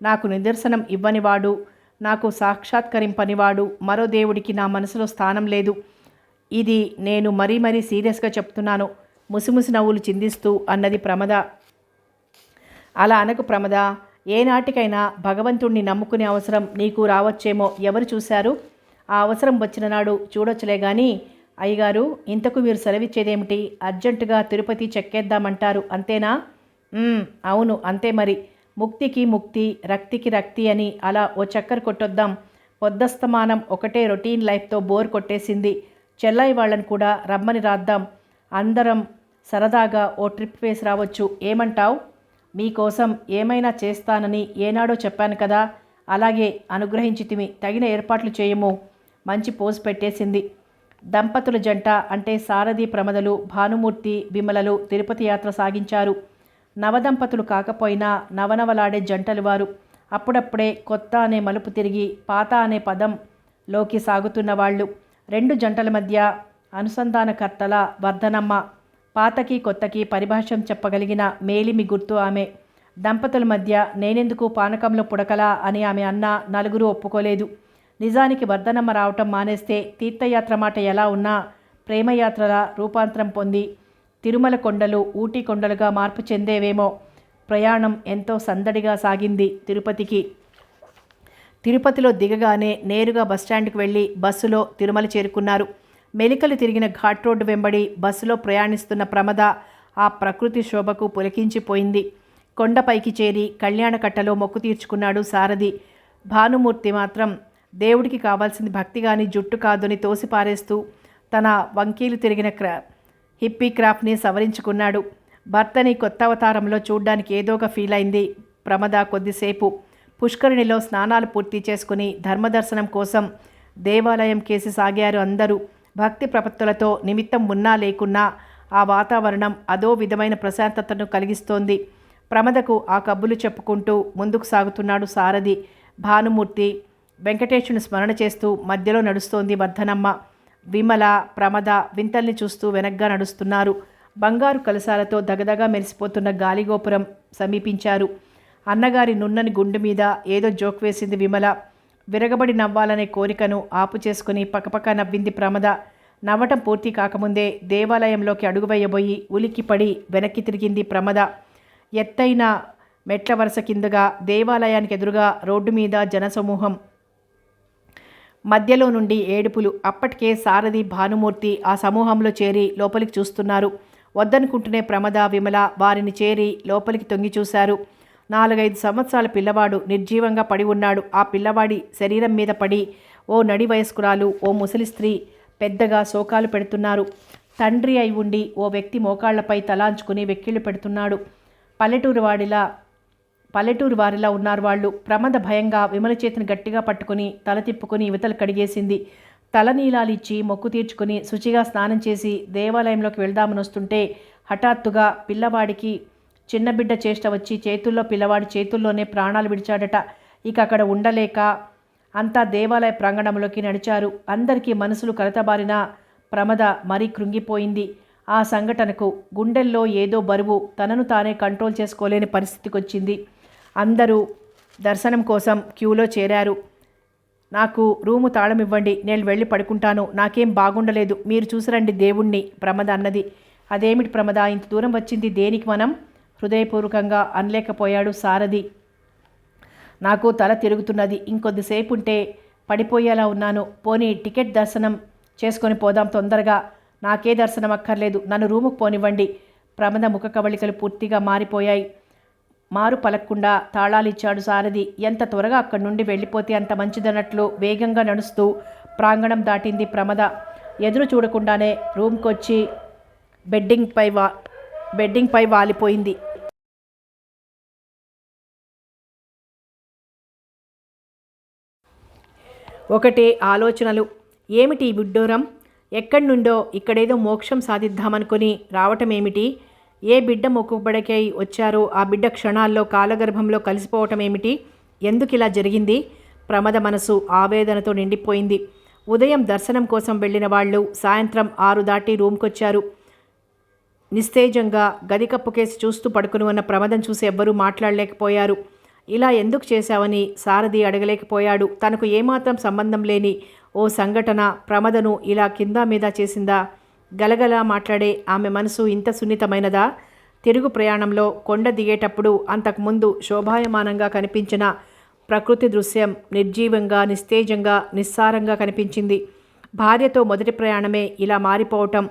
నాకు నిదర్శనం ఇవ్వనివాడు, నాకు సాక్షాత్కరింపనివాడు మరో దేవుడికి నా మనసులో స్థానం లేదు. ఇది నేను మరీ మరీ సీరియస్గా చెప్తున్నాను. ముసిముసి నవ్వులు చిందిస్తూ అన్నది ప్రమద. అలా అనకు ప్రమద. ఏనాటికైనా భగవంతుణ్ణి నమ్ముకునే అవసరం నీకు రావచ్చేమో. ఎవరు చూశారు? ఆ అవసరం వచ్చిన నాడు చూడొచ్చులే కానీ. అయ్యగారు, ఇంతకు మీరు సెలవిచ్చేదేమిటి? అర్జెంటుగా తిరుపతి చెక్కేద్దామంటారు అంతేనా? అవును, అంతే మరి. ముక్తికి ముక్తి, రక్తికి రక్తి అని అలా ఓ చక్కర్ కొట్టొద్దాం. పొద్దస్తమానం ఒకటే రొటీన్ లైఫ్తో బోర్ కొట్టేసింది. చెల్లాయి వాళ్ళని కూడా రమ్మని రాద్దాం. అందరం సరదాగా ఓ ట్రిప్ వేసి రావచ్చు. ఏమంటావ్? మీకోసం ఏమైనా చేస్తానని ఏనాడో చెప్పాను కదా. అలాగే అనుగ్రహించితిమి. తగిన ఏర్పాట్లు చేయము. మంచి పోజ్ పెట్టేసింది. దంపతుల జంట అంటే సారథి ప్రమదలు, భానుమూర్తి విమలలు తిరుపతి యాత్ర సాగించారు. నవదంపతులు కాకపోయినా నవనవలాడే జంటలు వారు. అప్పుడప్పుడే కొత్త అనే మలుపు తిరిగి పాత అనే పదంలోకి సాగుతున్న వాళ్ళు. రెండు జంటల మధ్య అనుసంధానకర్తల వర్ధనమ్మ. పాతకి కొత్తకి పరిభాషం చెప్పగలిగిన మేలిమి గుర్తు ఆమె. దంపతుల మధ్య నేనెందుకు పానకంలో పుడకలా అని ఆమె అన్న నలుగురు ఒప్పుకోలేదు. నిజానికి వర్ధనమ్మ రావటం మానేస్తే తీర్థయాత్ర మాట ఎలా ఉన్నా ప్రేమయాత్రల రూపాంతరం పొంది తిరుమల కొండలు ఊటీ కొండలుగా మార్పు చెందేవేమో. ప్రయాణం ఎంతో సందడిగా సాగింది తిరుపతికి. తిరుపతిలో దిగగానే నేరుగా బస్టాండ్కి వెళ్ళి బస్సులో తిరుమల చేరుకున్నారు. మెలికలు తిరిగిన ఘాట్ రోడ్డు వెంబడి బస్సులో ప్రయాణిస్తున్న ప్రమద ఆ ప్రకృతి శోభకు పులకించిపోయింది. కొండపైకి చేరి కళ్యాణకట్టలో మొక్కు తీర్చుకున్నాడు సారథి. భానుమూర్తి మాత్రం దేవుడికి కావాల్సింది భక్తి గాని జుట్టు కాదని తోసిపారేస్తూ తన వంకీలు తిరిగిన హిప్పీ క్రాఫ్ట్ని సవరించుకున్నాడు. భర్తని కొత్త అవతారంలో చూడ్డానికి ఏదో ఒక ఫీల్ అయింది ప్రమద. కొద్దిసేపు పుష్కరిణిలో స్నానాలు పూర్తి చేసుకుని ధర్మదర్శనం కోసం దేవాలయం కేసి సాగారు అందరూ. భక్తి ప్రపత్తులతో నిమిత్తం ఉన్నా లేకున్నా ఆ వాతావరణం అదో విధమైన ప్రశాంతతను కలిగిస్తోంది. ప్రమదకు ఆ కబులు చెప్పుకుంటూ ముందుకు సాగుతున్నాడు సారథి. భానుమూర్తి వెంకటేశుని స్మరణ చేస్తూ మధ్యలో నడుస్తోంది వర్ధనమ్మ. విమల, ప్రమద వింతల్ని చూస్తూ వెనగ్గా నడుస్తున్నారు. బంగారు కలశాలతో దగదగా మెరిసిపోతున్న గాలిగోపురం సమీపించారు. అన్నగారి నున్నని గుండు మీద ఏదో జోక్ వేసింది విమల. విరగబడి నవ్వాలనే కోరికను ఆపు చేసుకుని పకపక నవ్వింది ప్రమద. నవ్వటం పూర్తి కాకముందే దేవాలయంలోకి అడుగువేయబోయి ఉలిక్కిపడి వెనక్కి తిరిగింది ప్రమద. ఎత్తైన మెట్ల వరుస కిందగా దేవాలయానికి ఎదురుగా రోడ్డు మీద జనసమూహం. మధ్యలో నుండి ఏడుపులు. అప్పటికే సారథి భానుమూర్తి ఆ సమూహంలో చేరి లోపలికి చూస్తున్నారు. వద్దనుకుంటూనే ప్రమద, విమల వారిని చేరి లోపలికి తొంగి చూశారు. 4-5 సంవత్సరాల పిల్లవాడు నిర్జీవంగా పడి ఉన్నాడు. ఆ పిల్లవాడి శరీరం మీద పడి ఓ నడి వయస్కురాలు, ఓ ముసలి స్త్రీ పెద్దగా శోకాలు పెడుతున్నారు. తండ్రి అయి ఉండి ఓ వ్యక్తి మోకాళ్లపై తలాంచుకుని వెక్కిళ్ళు పెడుతున్నాడు. పల్లెటూరు వారిలా ఉన్నారు వాళ్ళు. ప్రమద భయంగా విమల చేతిని గట్టిగా పట్టుకుని తల తిప్పుకుని యువతలు కడిగేసింది. తలనీలాలిచ్చి మొక్కు తీర్చుకుని శుచిగా స్నానం చేసి దేవాలయంలోకి వెళ్దామని వస్తుంటే హఠాత్తుగా పిల్లవాడికి చిన్న బిడ్డ చేష్ట వచ్చి పిల్లవాడి చేతుల్లోనే ప్రాణాలు విడిచాడట. ఇక అక్కడ ఉండలేక అంతా దేవాలయ ప్రాంగణంలోకి నడిచారు. అందరికీ మనసులు కలతబారిన ప్రమద మరీ కృంగిపోయింది. ఆ సంఘటనకు గుండెల్లో ఏదో బరువు తనను తానే కంట్రోల్ చేసుకోలేని పరిస్థితికి వచ్చింది. అందరూ దర్శనం కోసం క్యూలో చేరారు. నాకు రూము తాళం ఇవ్వండి, నేను వెళ్ళి పడుకుంటాను, నాకేం బాగుండలేదు, మీరు చూసిరండి దేవుణ్ణి ప్రమద అన్నది. అదేమిటి ప్రమద, ఇంత దూరం వచ్చింది దేనికి మనం? హృదయపూర్వకంగా అనలేకపోయాడు సారథి. నాకు తల తిరుగుతున్నది, ఇంకొద్దిసేపు ఉంటే పడిపోయేలా ఉన్నాను. పోనీ టికెట్ దర్శనం చేసుకొని పోదాం తొందరగా. నాకే దర్శనం అక్కర్లేదు, నన్ను రూముకు పోనివ్వండి. ప్రమద ముఖ కవళికలు పూర్తిగా మారిపోయాయి. మారు పలక్కుండా తాళాలిచ్చాడు సారథి. ఎంత త్వరగా అక్కడి నుండి వెళ్ళిపోతే అంత మంచిదన్నట్లు వేగంగా నడుస్తూ ప్రాంగణం దాటింది ప్రమద. ఎదురు చూడకుండానే రూమ్కొచ్చి బెడ్డింగ్పై వాలిపోయింది. ఒకటే ఆలోచనలు. ఏమిటి ఈ విడ్డూరం? ఎక్కడి నుండో ఇక్కడేదో మోక్షం సాధిద్దామనుకుని రావటం ఏమిటి? ఏ బిడ్డ మొక్కుబడికై వచ్చారో ఆ బిడ్డ క్షణాల్లో కాలగర్భంలో కలిసిపోవటం ఏమిటి? ఎందుకు ఇలా జరిగింది? ప్రమద మనసు ఆవేదనతో నిండిపోయింది. ఉదయం దర్శనం కోసం వెళ్ళిన వాళ్ళు సాయంత్రం 6 దాటి రూమ్కొచ్చారు. నిస్తేజంగా గది కప్పుకేసి చూస్తూ పడుకుని ఉన్న ప్రమదం చూసి ఎవ్వరూ మాట్లాడలేకపోయారు. ఇలా ఎందుకు చేశావని సారథి అడగలేకపోయాడు. తనకు ఏమాత్రం సంబంధం లేని ఓ సంఘటన ప్రమదను ఇలా కింద మీద చేసిందా? గలగల మాట్లాడే ఆమె మనసు ఇంత సున్నితమైనదా? తిరుగు ప్రయాణంలో కొండ దిగేటప్పుడు అంతకుముందు శోభాయమానంగా కనిపించిన ప్రకృతి దృశ్యం నిర్జీవంగా, నిస్తేజంగా, నిస్సారంగా కనిపించింది. భార్యతో మొదటి ప్రయాణమే ఇలా మారిపోవటం,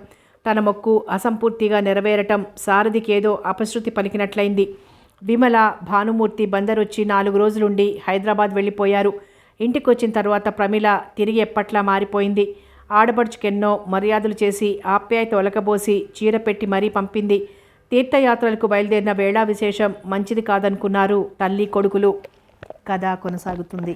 తన మొక్కు అసంపూర్తిగా నెరవేరటం సారథికి ఏదో అపశృతి పలికినట్లయింది. విమల, భానుమూర్తి బందరొచ్చి 4 రోజులుండి హైదరాబాద్ వెళ్ళిపోయారు. ఇంటికొచ్చిన తర్వాత ప్రమిళ తిరిగి ఎప్పట్లా మారిపోయింది. ఆడపడుచుకెన్నో మర్యాదలు చేసి ఆప్యాయత ఒలకబోసి చీర పెట్టి మరీ పంపింది. తీర్థయాత్రలకు బయలుదేరిన వేళా విశేషం మంచిది కాదనుకున్నారు తల్లి కొడుకులు. కథ కొనసాగుతుంది.